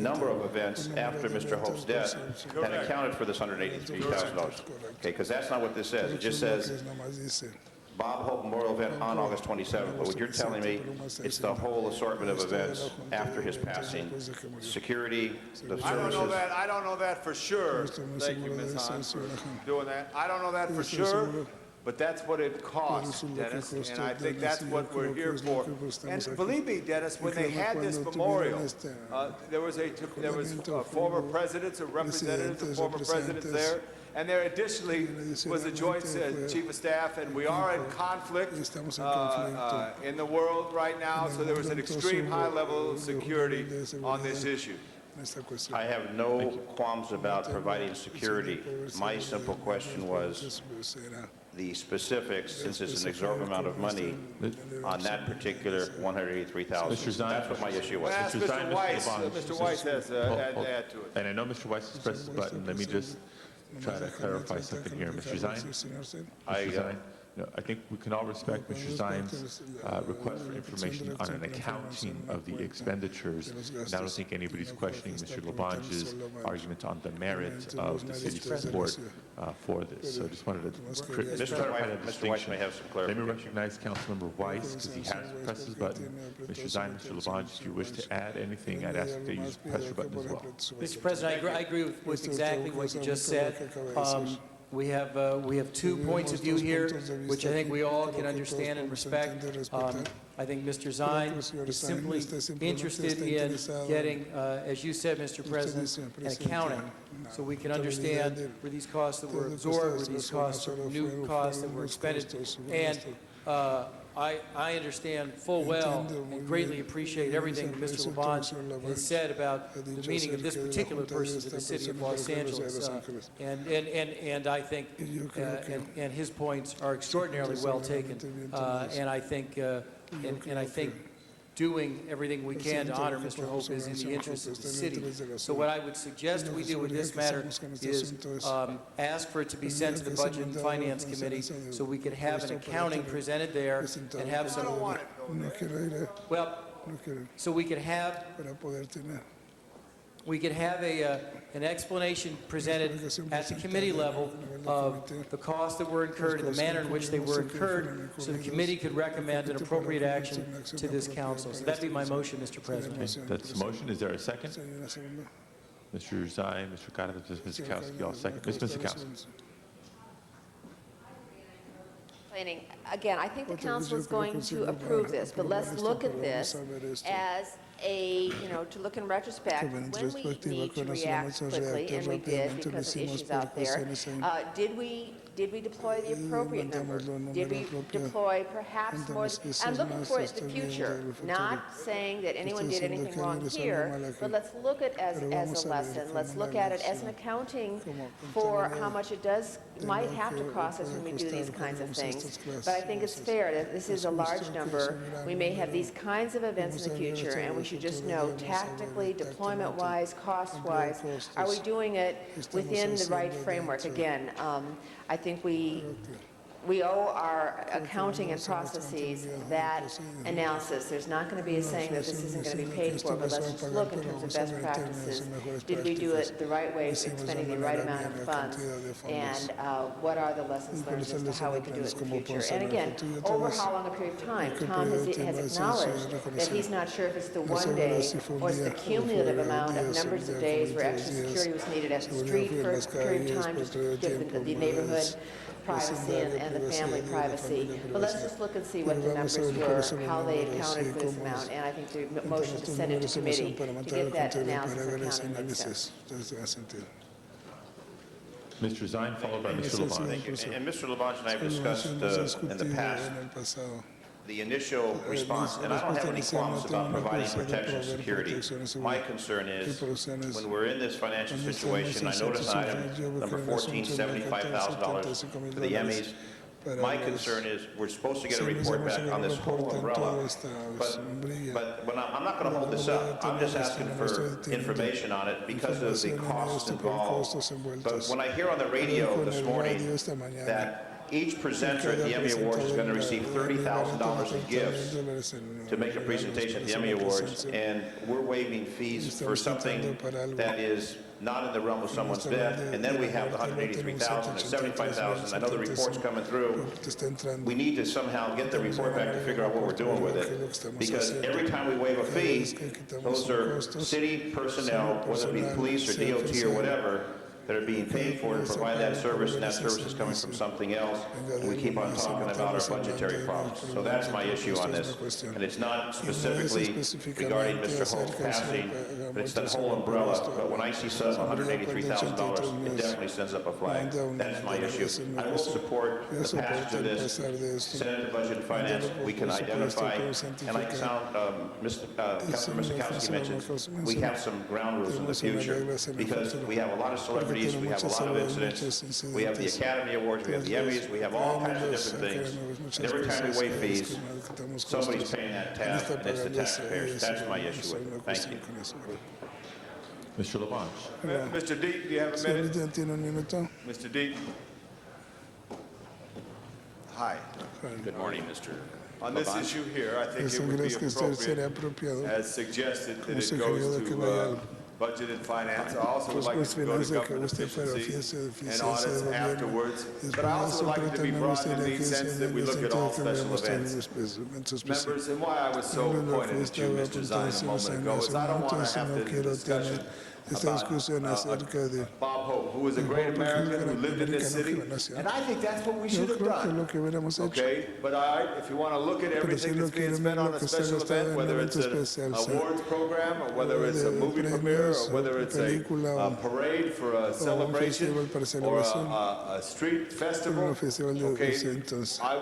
number of events after Mr. Hope's death that accounted for this $183,000. Okay, because that's not what this says. It just says Bob Hope Memorial event on August 27th, but what you're telling me, it's the whole assortment of events after his passing, security, the services. I don't know that for sure. Thank you, Ms. Hahn, for doing that. I don't know that for sure, but that's what it costs, Dennis, and I think that's what we're here for. And believe me, Dennis, when they had this memorial, there was former presidents or representatives of former presidents there, and there additionally was a joint chief of staff, and we are in conflict in the world right now, so there was an extreme high level of security on this issue. I have no qualms about providing security. My simple question was the specifics, since it's an exorbitant amount of money on that particular $183,000. That's what my issue was. Mr. Weiss has to add to it. And I know Mr. Weiss has pressed his button. Let me just try to clarify something here. Mr. Zine? I think we can all respect Mr. Zine's request for information on an accounting of the expenditures. And I don't think anybody's questioning Mr. Labange's argument on the merit of the city's support for this. So I just wanted to clarify that Mr. Weiss may have some Let me clarification. recognize Councilmember Weiss because he has pressed his button. Mr. Zine, Mr. Labange, if you wish to add anything, I'd ask that you press your button as well. Mr. President, I agree with exactly what you just said. We have 2 points of view here, which I think we all can understand and respect. I think Mr. Zine is simply interested in getting, as you said, Mr. President, an accounting, so we can understand where these costs that were absorbed, where these costs are new costs that were expended, and I understand full well and greatly appreciate everything that Mr. Labange has said about the meaning of this particular person to the city of Los Angeles. And I think, and his points are extraordinarily well taken. And I think doing everything we can to honor Mr. Hope is in the interest of the city. So what I would suggest we do with this matter is ask for it to be sent to the Budget and Finance Committee so we could have an accounting presented there and have some, well, so we could have an explanation presented at the committee level of the costs that were incurred and the manner in which they were incurred, so the committee could recommend an appropriate action to this council. So that'd be my motion, Mr. President. Okay, that's the motion. Is there a second? Mr. Zine, Mr. Carter, Ms. Mizikowski, all second. Ms. Mizikowski. Again, I think the council is going to approve this, but let's look at this as to look in retrospect, when we need to react quickly, and we did because of issues out there, did we deploy the appropriate number? Did we deploy perhaps more? I'm looking for the future, not saying that anyone did anything wrong here, but let's look at it as a lesson. Let's look at it as an accounting for how much it might have to cost us when we do these kinds of things. But I think it's fair that this is a large number. We may have these kinds of events in the future, and we should just know tactically, deployment-wise, cost-wise, are we doing it within the right framework? Again, I think we owe our accounting and processes that analysis. There's not going to be a saying that this isn't going to be paid for, but let's just look in terms of best practices. Did we do it the right way, spending the right amount of funds, and what are the lessons learned as to how we can do it in the future? And again, over how long a period of time? Tom has acknowledged that he's not sure if it's the one day or it's the cumulative amount of numbers of days where extra security was needed at the street for a period of time just to give the neighborhood privacy and the family privacy. But let's just look and see what the numbers were, how they accounted for this amount, and I think the motion to send it to committee to get that analysis and accounting makes sense. Mr. Zine, followed by Mr. Labange. Thank you. And Mr. Labange and I have discussed in the past the initial response, and I don't have any qualms about providing protection and security. My concern is when we're in this financial situation, I noticed item number 14, $75,000 for the Emmys. My concern is we're supposed to get a report back on this whole umbrella, but when I'm not going to hold this up. I'm just asking for information on it because of the costs involved. But when I hear on the radio this morning that each presenter at the Emmy Awards is going to receive $30,000 in gifts to make a presentation at the Emmy Awards, and we're waiving fees for something that is not in the realm of someone's death, and then we have the 183,000 and 75,000. I know the report's coming through. We need to somehow get the report back to figure out what we're doing with it. Because every time we waive a fee, those are city personnel, whether it be police or DOT or whatever, that are being paid for to provide that service, and that service is coming from something else, and we keep on talking about our budgetary problems. So that's my issue on this, and it's not specifically regarding Mr. Holt's passing, but it's that whole umbrella. But when I see $183,000, it definitely sends up a flag. That's my issue. I will support the passage of this. Senate Budget and Finance, we can identify, and like Councilor Miskowski mentioned, we have some ground rules in the future, because we have a lot of celebrities, we have a lot of incidents, we have the Academy Awards, we have the Emmys, we have all kinds of different things. And every time we waive fees, somebody's paying that tab, and it's the taxpayers. That's my issue with it. Thank you. Mr. Labange. Mr. Deep, do you have a minute? Mr. Deep. Hi. Good morning, Mr. On this issue here, I think it would be appropriate, as suggested, that it goes to Budget and Finance. I also would like it to go to government efficiency and audits afterwards. But I also would like it to be broad in the sense that we look at all special events. Members, and why I was so pointed at you, Mr. Zine, a moment ago, is I don't want to have the discussion about Bob Hope, who was a great American who lived in this city, and I think that's what we should have done. Okay, but if you want to look at everything that's being spent on a special event, whether it's an awards program, or whether it's a movie premiere, or whether it's a parade for a celebration, or a street festival, okay, I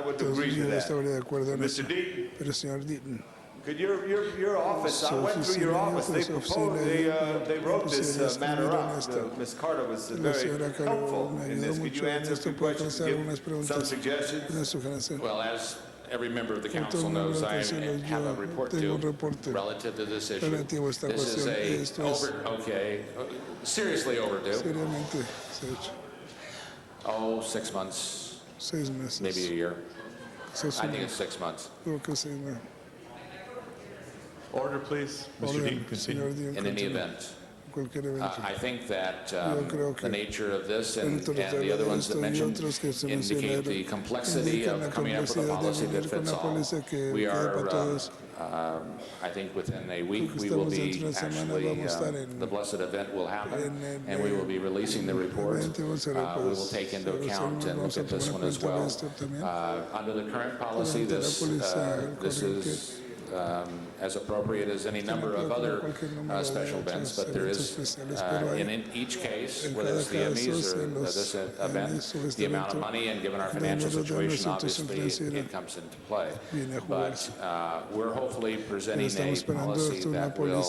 would agree to that. Mr. Deaton, could your office, I went through your office, they proposed, they wrote this matter up. Ms. Carter was very helpful in this. Could you answer a few questions, give some suggestions? Well, as every member of the council knows, I have a report due relative to this issue. This is seriously overdue. Oh, 6 months, maybe a year. I think it's 6 months. Order, please. Mr. Dean, continue. In any event, I think that the nature of this and the other ones that mentioned indicate the complexity of coming up with a policy that fits all. We are, I think within a week, we will be actually, the blessed event will happen, and we will be releasing the report. We will take into account and look at this one as well. Under the current policy, this is as appropriate as any number of other special events, but there is, in each case, whether it's the Emmys or this event, the amount of money, and given our financial situation, obviously, it comes into play. But we're hopefully presenting a policy that will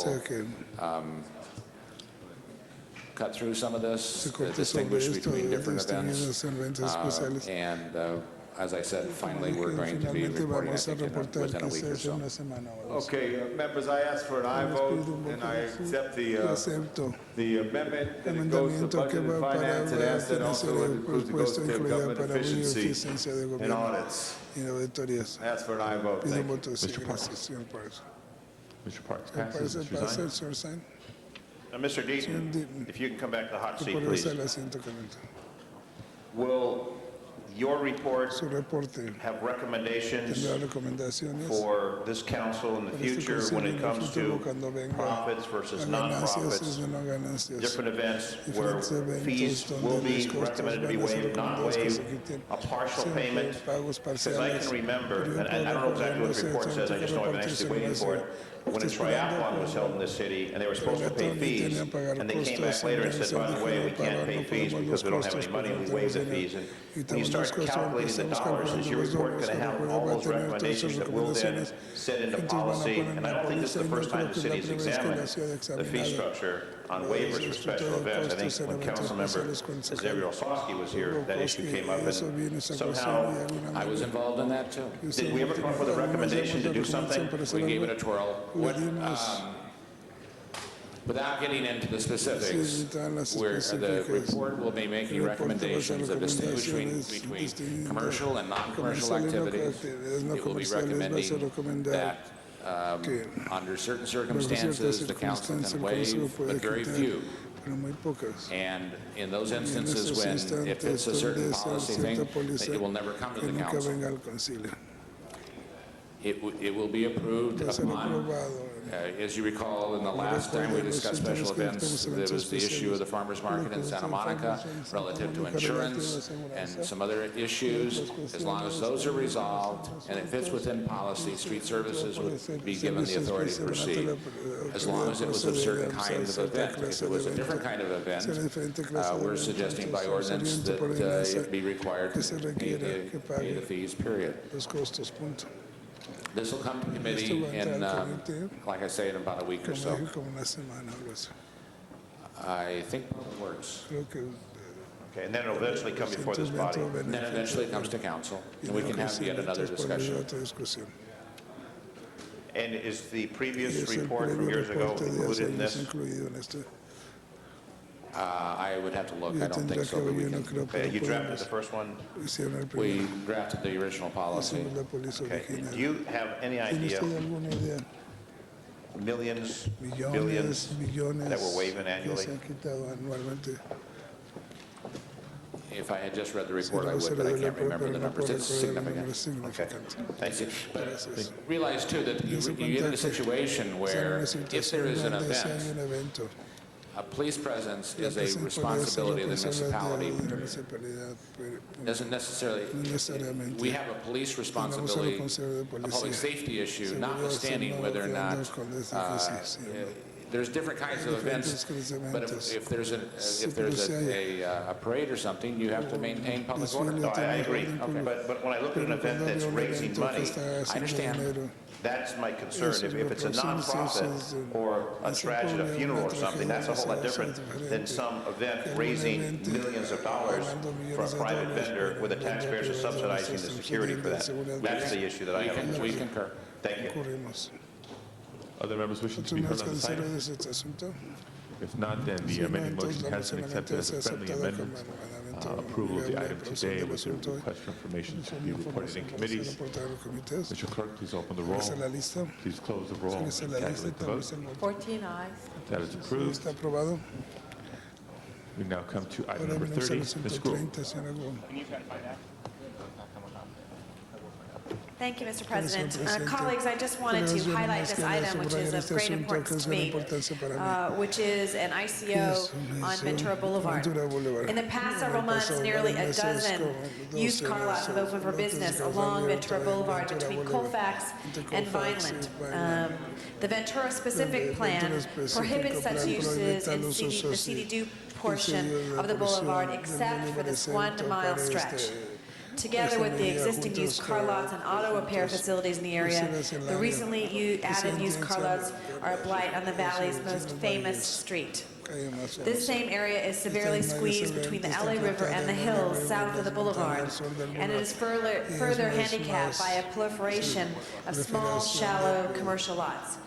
cut through some of this, distinguish between different events, and as I said, finally, we're going to be reporting, I think, within a week or so. Okay, members, I asked for an aye vote, and I accept the amendment that it goes to Budget and Finance, and ask that also it includes, it goes to government efficiency and audits. I ask for an aye vote. Thank you. Mr. Parks. Mr. Parks passes. Mr. Zine. Now, Mr. Deaton, if you can come back to the hot seat, please. Will your report have recommendations for this council in the future when it comes to profits versus non-profits, different events where fees will be recommended to be waived, not waived, a partial payment? Because I can remember, and I don't know exactly what the report says, I just know I've been actually waiting for it, when a triathlon was held in this city and they were supposed to pay fees, and they came back later and said, by the way, we can't pay fees because we don't have any money, we waive the fees. And when you start calculating the dollars, is your report going to have all those recommendations that will then set into policy? And I don't think this is the first time the city's examined the fee structure on waivers for special events. I think when Councilmember Xavier Osowski was here, that issue came up, and somehow I was involved in that too. Did we ever come up with a recommendation to do something? We gave it a twirl. Without getting into the specifics, where the report will be making recommendations of distinguishing between commercial and non-commercial activities. It will be recommending that under certain circumstances, the council can waive, but very few, pero muy pocas. And in those instances when, if it's a certain policy thing, it will never come to Que the nunca council. venga al concilio. It will be approved Va a ser upon, aprobado. as you recall, in the last time we discussed special events, there was the issue of the farmers market in Santa Monica relative to insurance and some other issues. As long as those are resolved and it fits within policy, street services would be given the authority to proceed. As long as it was of certain kinds of event. If it was a different kind of event, we're suggesting by ordinance that it be required to pay the fees, period. Los costos, punto. This will come to committee in, like I say, in about a week or so. Como una semana o algo así. I think it works. Creo que Okay, and then it'll eventually come before this body. And then eventually it comes to council, and we can have yet another discussion. And is the previous report from years ago included in this? I would have to look. I don't think so, but we can. Okay, you drafted the first one? We drafted the original policy. Okay. Do you have any idea, millions, billions that we're waiving annually? If I had just read the report, I would, but I can't remember the numbers. It's significant. Okay, thank you. But realize, too, that you get in a situation where if there is an event, a police presence is a responsibility of the municipality. Doesn't necessarily, we have a police responsibility, a public safety issue, notwithstanding whether or not there's different kinds of events, but if there's a parade or something, you have to maintain public order. No, I agree. Okay. But when I look at an event that's raising money, I understand. that's my concern. If it's a nonprofit or a tragedy, a funeral or something, that's a whole lot different than some event raising millions of dollars for a private vendor where the taxpayers are subsidizing the security for that. That's the issue that I have. We concur. Thank you. Other members wishing to be heard on this item? If not, then the amended motion has been accepted as a friendly amendment. Approval of the item today with the request for information to be reported in committees. Mr. Clerk, please open the roll. Please close the roll. Calculate the vote. 14 ayes. That is approved. We now come to item number 30. Ms. Gould. Thank you, Mr. President. Colleagues, I just wanted to highlight this item, which is of great importance to me, which is an ICO on Ventura Boulevard. In the past several months, nearly a dozen used car lots have opened for business along Ventura Boulevard between Colfax and Vineland. The Ventura-specific plan prohibits such uses in the CD2 portion of the boulevard except for this 1 mile stretch. Together with the existing used car lots and auto repair facilities in the area, the recently added used car lots are a blight on the valley's most famous street. This same area is severely squeezed between the LA River and the hills south of the boulevard, and it is further handicapped by a proliferation of small, shallow commercial lots.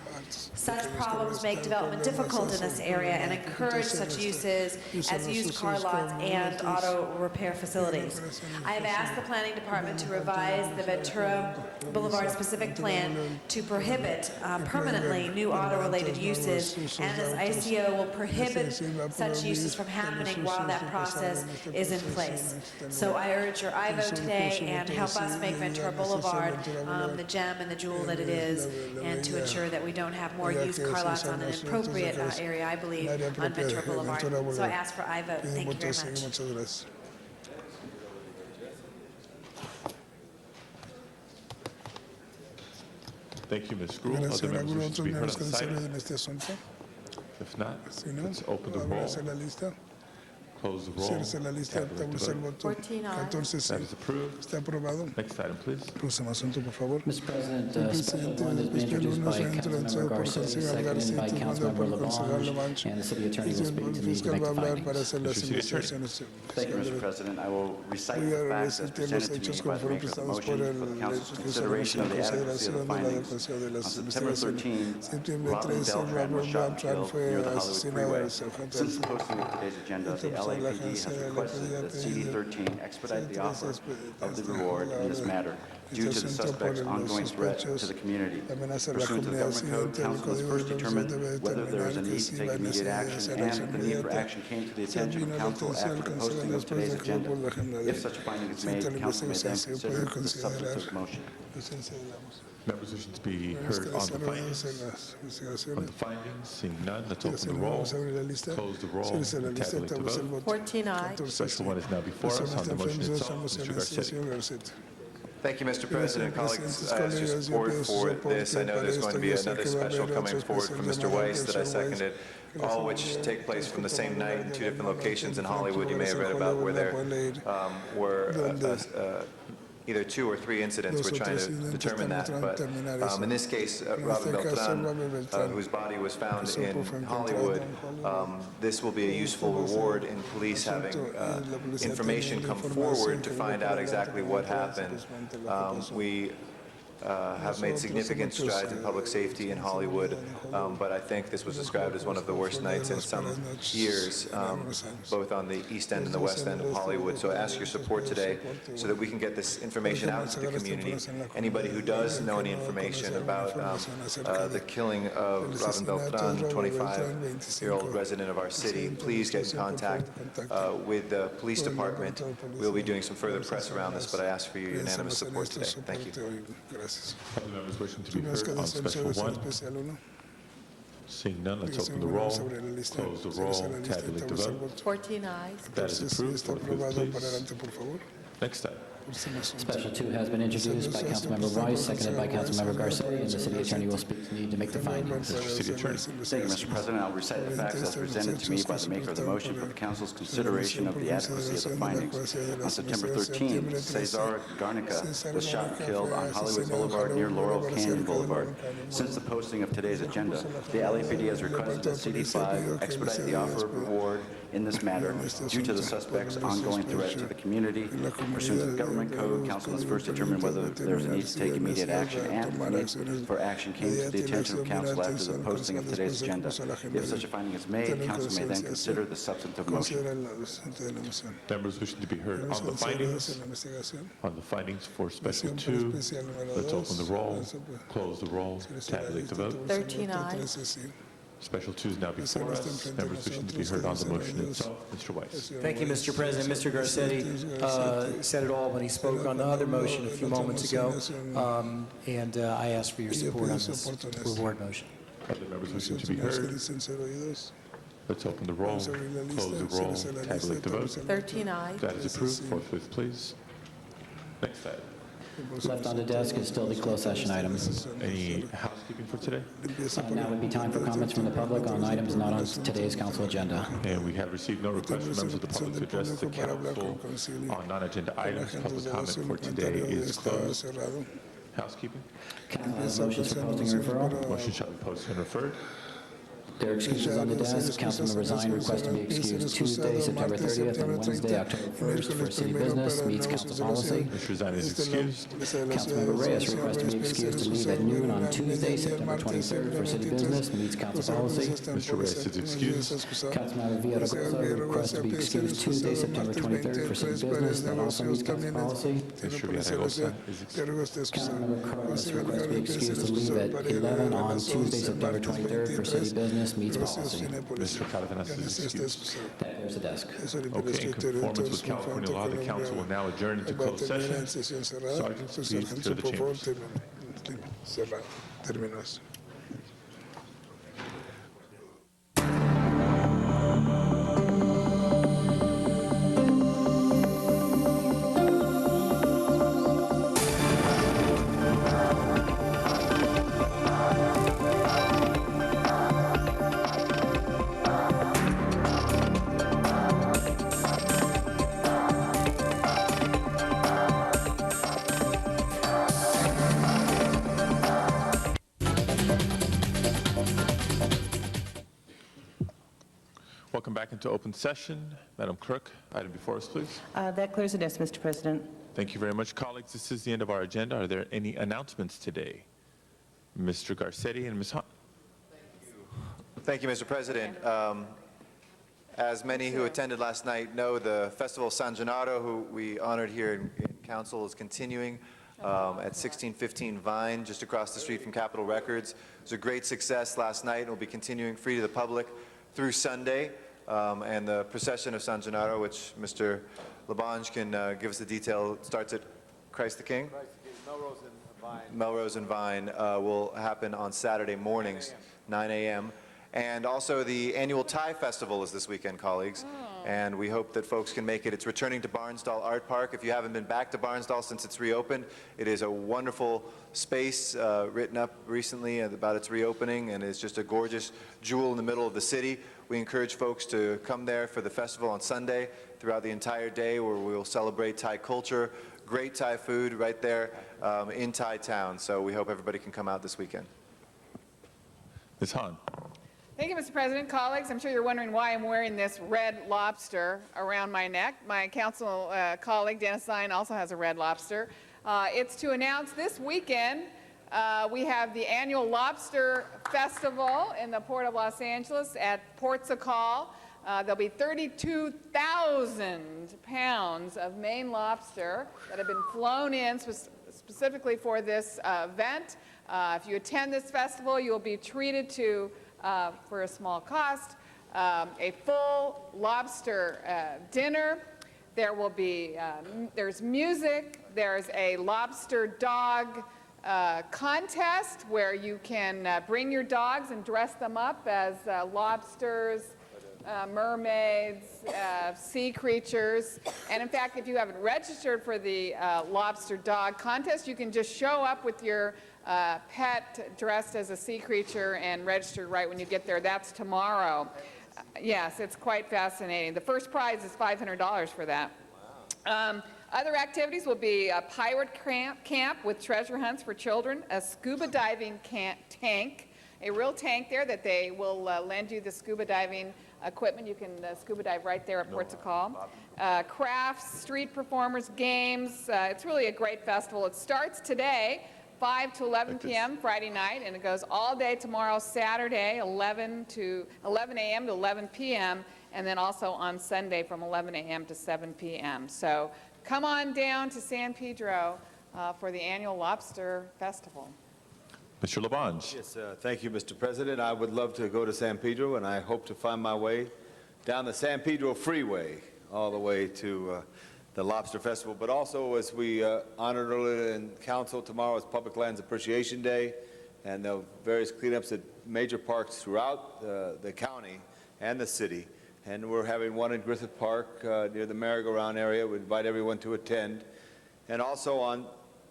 Such problems make development difficult in this area and encourage such uses as used car lots and auto repair facilities. I have asked the Planning Department to revise the Ventura Boulevard specific plan to prohibit permanently new auto-related uses, and this ICO will prohibit such uses from happening while that process is in place. So I urge your aye vote today and help us make Ventura Boulevard the gem and the jewel that it is, and to ensure that we don't have more used car lots on an inappropriate area, I believe, on Ventura Boulevard. So I ask for aye vote. Thank you very much. Thank you, Ms. Gould. Other members wishing to be heard on this item? If not, let's open the roll. Close the roll. Calculate the vote. 14 ayes. That is approved. Next item, please. Mr. President, Special 1 has been introduced by Councilmember Garcia, seconded by Councilmember Labange, and the City Attorney will speak to me to make the findings. Thank you, Mr. President. I will recite the facts as presented to me by the maker of the motion for the Council's consideration of the adequacy of the findings. On September 13, Robin Beltran was shot and killed near the Hollywood Freeway. Since the posting of today's agenda, the LAPD has requested that CD13 expedite the offer of the reward in this matter. due to the suspect's ongoing threat to the community. Pursuant to the Government Code, Council must first determine whether there is a need to take immediate action, and if the need for action came to the attention of Council after the posting of today's agenda. If such a finding is made, Council may then consider the substantive motion. Members wishing to be heard on the findings? On the findings, seeing none, let's open the roll, close the roll, and tabulate the vote. 14 ayes. Special one is now before us on the motion itself. Mr. Garcetti. Thank you, Mr. President. Colleagues, I ask your support for this. I know there's going to be another special coming forward from Mr. Weiss that I seconded, all which take place from the same night in 2 different locations in Hollywood. You may have read about where there were either 2 or 3 incidents. We're trying to determine that. But in this case, Robin Beltran, whose body was found in Hollywood, this will be a useful reward in police having information come forward to find out exactly what happened. We have made significant strides in public safety in Hollywood, but I think this was described as one of the worst nights in some years, both on the east end and the west end of Hollywood. So I ask your support today so that we can get this information out to the community. Anybody who does know any information about the killing of Robin Beltran, 25-year-old resident of our city, please get in contact with the police department. We'll be doing some further press around this, but I ask for your unanimous support today. Thank you. Other members wishing to be heard on special one? Seeing none, let's open the roll, close the roll, tabulate the vote. 14 ayes. That is approved. Please. Next item. Special 2 has been introduced by Councilmember Weiss, seconded by Councilmember Garcetti, and the City Attorney will speak to need to make the findings. City Attorney. Thank you, Mr. President. I'll recite the facts as presented to me by the maker of the motion for the Council's consideration of the adequacy of the findings. On September 13, Cesar Garnica was shot and killed on Hollywood Boulevard near Laurel Canyon Boulevard. Since the posting of today's agenda, the LAPD has requested that CD5 expedite the offer of reward in this matter due to the suspect's ongoing threat to the community. Pursuant to the Government Code, Council must first determine whether there is a need to take immediate action, and if the need for action came to the attention of Council after the posting of today's agenda. If such a finding is made, Council may then consider the substantive motion. Members wishing to be heard on the findings? On the findings for Special 2, let's open the roll, close the roll, tabulate the vote. 13 ayes. Special 2 is now before us. Members wishing to be heard on the motion itself. Mr. Weiss. Thank you, Mr. President. Mr. Garcetti said it all when he spoke on the other motion a few moments ago, and I ask for your support on this reward motion. Other members wishing to be heard? Let's open the roll, close the roll, tabulate the vote. 13 ayes. That is approved. Forthwith, please. Next item. Left on the desk is still the closed session items. Any housekeeping for today? Now would be time for comments from the public on items not on today's council agenda. And we have received no requests from members of the public to address the council on non-agenda items. Public comment for today is closed. Housekeeping? Motions for posting and referral. Motion shall be posted and referred. There are excuses on the desk. Councilmember Zine requests to be excused Tuesday, September 30th, and Wednesday, October 1st for city business, meets council policy. Mr. Zine is excused. Councilmember Reyes requests to be excused to leave at noon on Tuesday, September 23rd for city business, meets council policy. Mr. Reyes is excused. Councilmember Villaraigosa requests to be excused Tuesday, September 23rd for city business, that also meets council policy. Mr. Villaraigosa is excused. Councilmember Carlos requests to be excused to leave at 11 on Tuesday, September 23rd for city business, meets policy. Mr. Cardenas is excused. That clears the desk. Okay, in conformance with California law, the council will now adjourn into closed session. Sergeant, please clear the chambers. Welcome back into open session. Madam Clerk, item before us, please. That clears the desk, Mr. President. Thank you very much, colleagues. This is the end of our agenda. Are there any announcements today? Mr. Garcetti and Ms. Hunt. Thank you, Mr. President. As many who attended last night know, the Festival San Gennaro, who we honored here in Council, is continuing. at 1615 Vine, just across the street from Capitol Records. It was a great success last night and will be continuing free to the public through Sunday. And the procession of San Gennaro, which Mr. Labange can give us the detail, starts at Christ the King? Melrose and Vine will happen on Saturday mornings, 9 a.m. And also the annual Thai Festival is this weekend, colleagues. And we hope that folks can make it. It's returning to Barnsdall Art Park. If you haven't been back to Barnsdall since it's reopened, it is a wonderful space written up recently about its reopening, and it's just a gorgeous jewel in the middle of the city. We encourage folks to come there for the festival on Sunday throughout the entire day, where we will celebrate Thai culture, great Thai food right there in Thai town. So we hope everybody can come out this weekend. Ms. Han. Thank you, Mr. President. Colleagues, I'm sure you're wondering why I'm wearing this red lobster around my neck. My council colleague, Dennis Zine, also has a red lobster. It's to announce this weekend we have the annual Lobster Festival in the Port of Los Angeles at Port Sakal. There'll be 32,000 pounds of Maine lobster that have been flown in specifically for this event. If you attend this festival, you'll be treated to, for a small cost, a full lobster dinner. There will be, there's music, there's a lobster dog contest where you can bring your dogs and dress them up as lobsters, mermaids, sea creatures. And in fact, if you haven't registered for the lobster dog contest, you can just show up with your pet dressed as a sea creature and registered right when you get there. That's tomorrow. Yes, it's quite fascinating. The first prize is $500 for that. Other activities will be a pirate camp with treasure hunts for children, a scuba diving tank, a real tank there that they will lend you the scuba diving equipment. You can scuba dive right there at Port Sakal. Crafts, street performers, games. It's really a great festival. It starts today, 5 to 11 p.m. Friday night, and it goes all day tomorrow, Saturday, 11 a.m. to 11 p.m., and then also on Sunday from 11 a.m. to 7 p.m. So come on down to San Pedro for the annual Lobster Festival. Mr. Labange. Yes, thank you, Mr. President. I would love to go to San Pedro, and I hope to find my way down the San Pedro Freeway all the way to the Lobster Festival. But also, as we honored earlier in Council, tomorrow is Public Lands Appreciation Day, and there are various cleanups at major parks throughout the county and the city. And we're having one in Griffith Park near the merry-go-round area. We invite everyone to attend. And also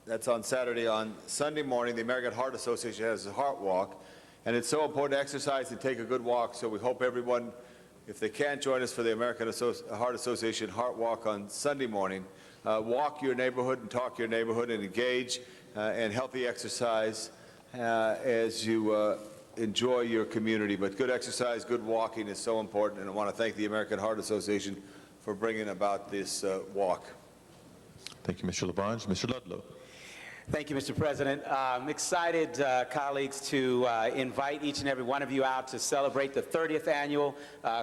that's on Saturday. On Sunday morning, the American Heart Association has a heart walk. And it's so important to exercise and take a good walk. So we hope everyone, if they can't join us for the American Heart Association Heart Walk on Sunday morning, walk your neighborhood and talk your neighborhood and engage in healthy exercise as you enjoy your community. But good exercise, good walking is so important, and I want to thank the American Heart Association for bringing about this walk. Thank you, Mr. Labange. Mr. Ludlow. Thank you, Mr. President. I'm excited, colleagues, to invite each and every one of you out to celebrate the 30th annual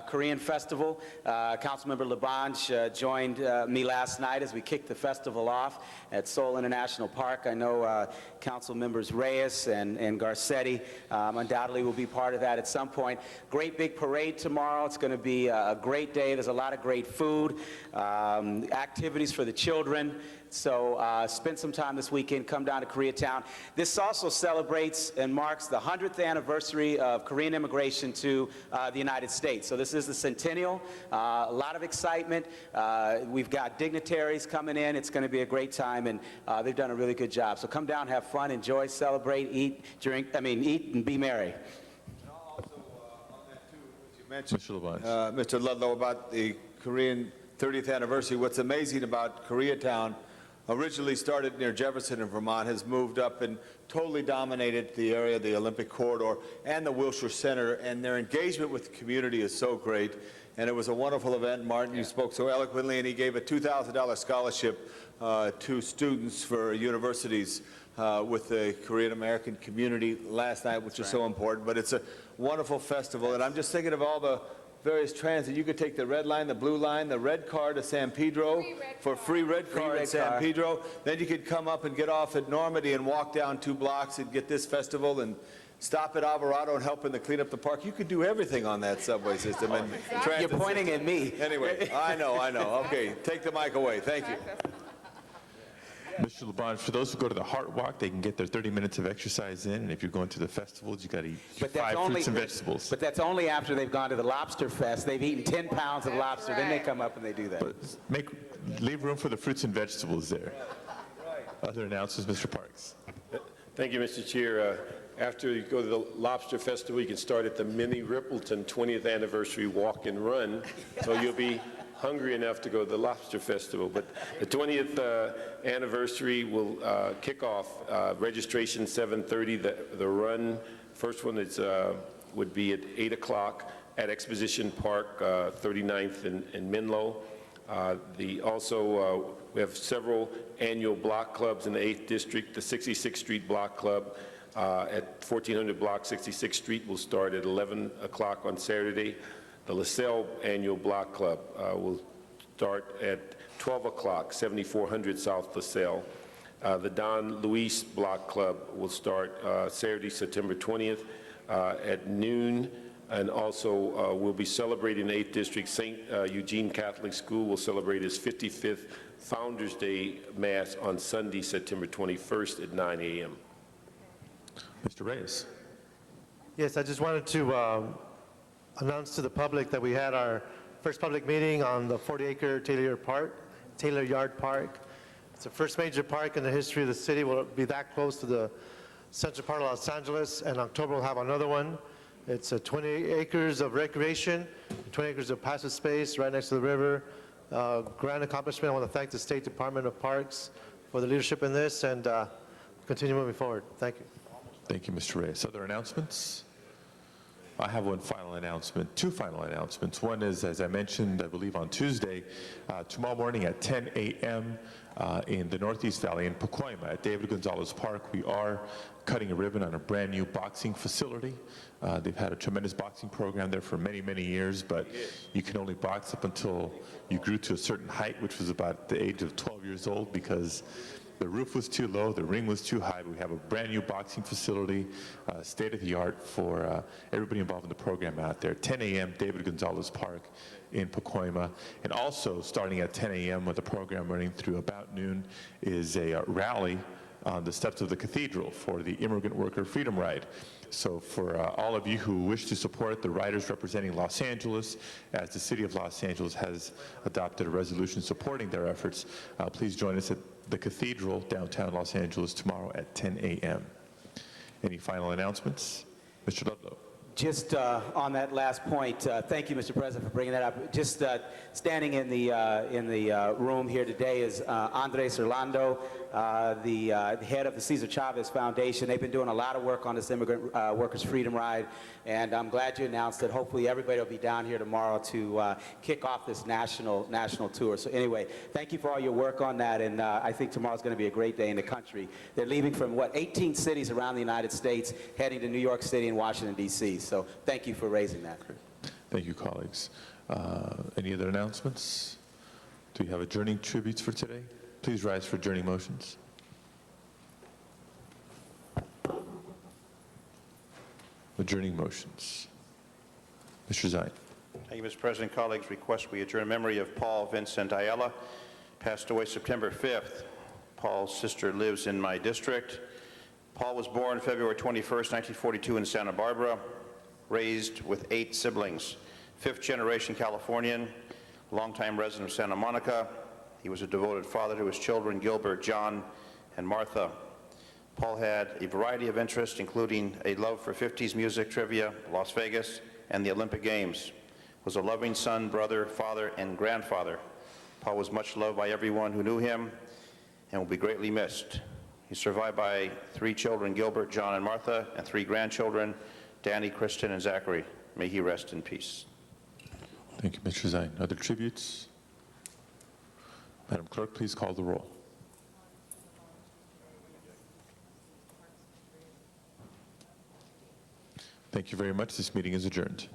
Korean Festival. Councilmember Labange joined me last night as we kicked the festival off at Seoul International Park. I know Council members Reyes and Garcetti undoubtedly will be part of that at some point. Great big parade tomorrow. It's going to be a great day. There's a lot of great food, activities for the children. So spend some time this weekend, come down to Koreatown. This also celebrates and marks the 100th anniversary of Korean immigration to the United States. So this is the centennial, a lot of excitement. We've got dignitaries coming in. It's going to be a great time, and they've done a really good job. So come down, have fun, enjoy, celebrate, eat, drink, eat and be merry. Mr. Ludlow, about the Korean 30th anniversary, what's amazing about Koreatown, originally started near Jefferson in Vermont, has moved up and totally dominated the area, the Olympic Corridor, and the Wilshire Center, and their engagement with the community is so great. And it was a wonderful event. Martin, you spoke so eloquently, and he gave a $2,000 scholarship to students for universities with the Korean American community last night, which is so important. But it's a wonderful festival, and I'm just thinking of all the various transit. You could take the red line, the blue line, the red car to San Pedro for free red car at San Pedro. Then you could come up and get off at Normandy and walk down 2 blocks and get this festival and stop at Alvarado and help in the clean up the park. You could do everything on that subway system. And You're pointing at me. Anyway, I know. Okay, take the mic away. Thank you. Mr. Labange, for those who go to the Heart Walk, they can get their 30 minutes of exercise in, and if you're going to the festivals, you got to eat 5 fruits and vegetables. But that's only after they've gone to the Lobster Fest. They've eaten 10 pounds of lobster. Then they come up and they do that. But leave room for the fruits and vegetables there. Other announcements, Mr. Parks. Thank you, Mr. Chair. After you go to the Lobster Festival, you can start at the Minnie Rippleton 20th Anniversary Walk and Run, so you'll be hungry enough to go to the Lobster Festival. But the 20th anniversary will kick off registration 7:30. The run, first one is, would be at 8 o'clock at Exposition Park, 39th and Menlo. We have several annual block clubs in the 8th District. The 66th Street Block Club at 1400 block 66th Street will start at 11 o'clock on Saturday. The LaSalle Annual Block Club will start at 12 o'clock, 7400 South LaSalle. The Don Luis Block Club will start Saturday, September 20th at noon. And also, we'll be celebrating the 8th District. St. Eugene Catholic School will celebrate its 55th Founders Day Mass on Sunday, September 21st at 9 a.m. Mr. Reyes. Yes, I just wanted to announce to the public that we had our first public meeting on the 40-acre Taylor Yard Park. It's the first major park in the history of the city. Will be that close to the central part of Los Angeles, and October we'll have another one. It's 20 acres of recreation, 20 acres of passive space right next to the river. Grand accomplishment. I want to thank the State Department of Parks for the leadership in this, and continue moving forward. Thank you. Thank you, Mr. Reyes. Other announcements? I have one final announcement, 2 final announcements. One is, as I mentioned, I believe on Tuesday, tomorrow morning at 10 a.m. In the Northeast Valley in Pacoima at David Gonzalez Park, we are cutting a ribbon on a brand new boxing facility. They've had a tremendous boxing program there for many, many years, but you can only box up until you grew to a certain height, which was about the age of 12 years old, because the roof was too low, the ring was too high. We have a brand new boxing facility, state-of-the-art for everybody involved in the program out there. 10 a.m., David Gonzalez Park in Pacoima. And also starting at 10 a.m. with the program running through about noon is a rally on the steps of the cathedral for the Immigrant Worker Freedom Ride. So for all of you who wish to support the riders representing Los Angeles, as the city of Los Angeles has adopted a resolution supporting their efforts, please join us at the cathedral downtown Los Angeles tomorrow at 10 a.m. Any final announcements? Mr. Ludlow. Just on that last point, thank you, Mr. President, for bringing that up. Just standing in the room here today is Andres Orlando, the head of the Cesar Chavez Foundation. They've been doing a lot of work on this Immigrant Workers Freedom Ride, and I'm glad you announced that hopefully everybody will be down here tomorrow to kick off this national tour. So anyway, thank you for all your work on that, and I think tomorrow's going to be a great day in the country. They're leaving from, 18 cities around the United States, heading to New York City and Washington, D.C. So thank you for raising that. Thank you, colleagues. Any other announcements? Do we have adjourning tributes for today? Please rise for adjourning motions. Adjourning motions. Mr. Zine. Thank you, Mr. President. Colleagues, request we adjourn in memory of Paul Vincent Ayala, passed away September 5th. Paul's sister lives in my district. Paul was born February 21st, 1942 in Santa Barbara, raised with 8 siblings. 5th generation Californian, longtime resident of Santa Monica. He was a devoted father to his children, Gilbert, John, and Martha. Paul had a variety of interests, including a love for 50s music, trivia, Las Vegas, and the Olympic Games. Was a loving son, brother, father, and grandfather. Paul was much loved by everyone who knew him and will be greatly missed. He's survived by 3 children, Gilbert, John, and Martha, and 3 grandchildren, Danny, Kristen, and Zachary. May he rest in peace. Thank you, Mr. Zine. Other tributes? Madam Clerk, please call the roll. Thank you very much. This meeting is adjourned.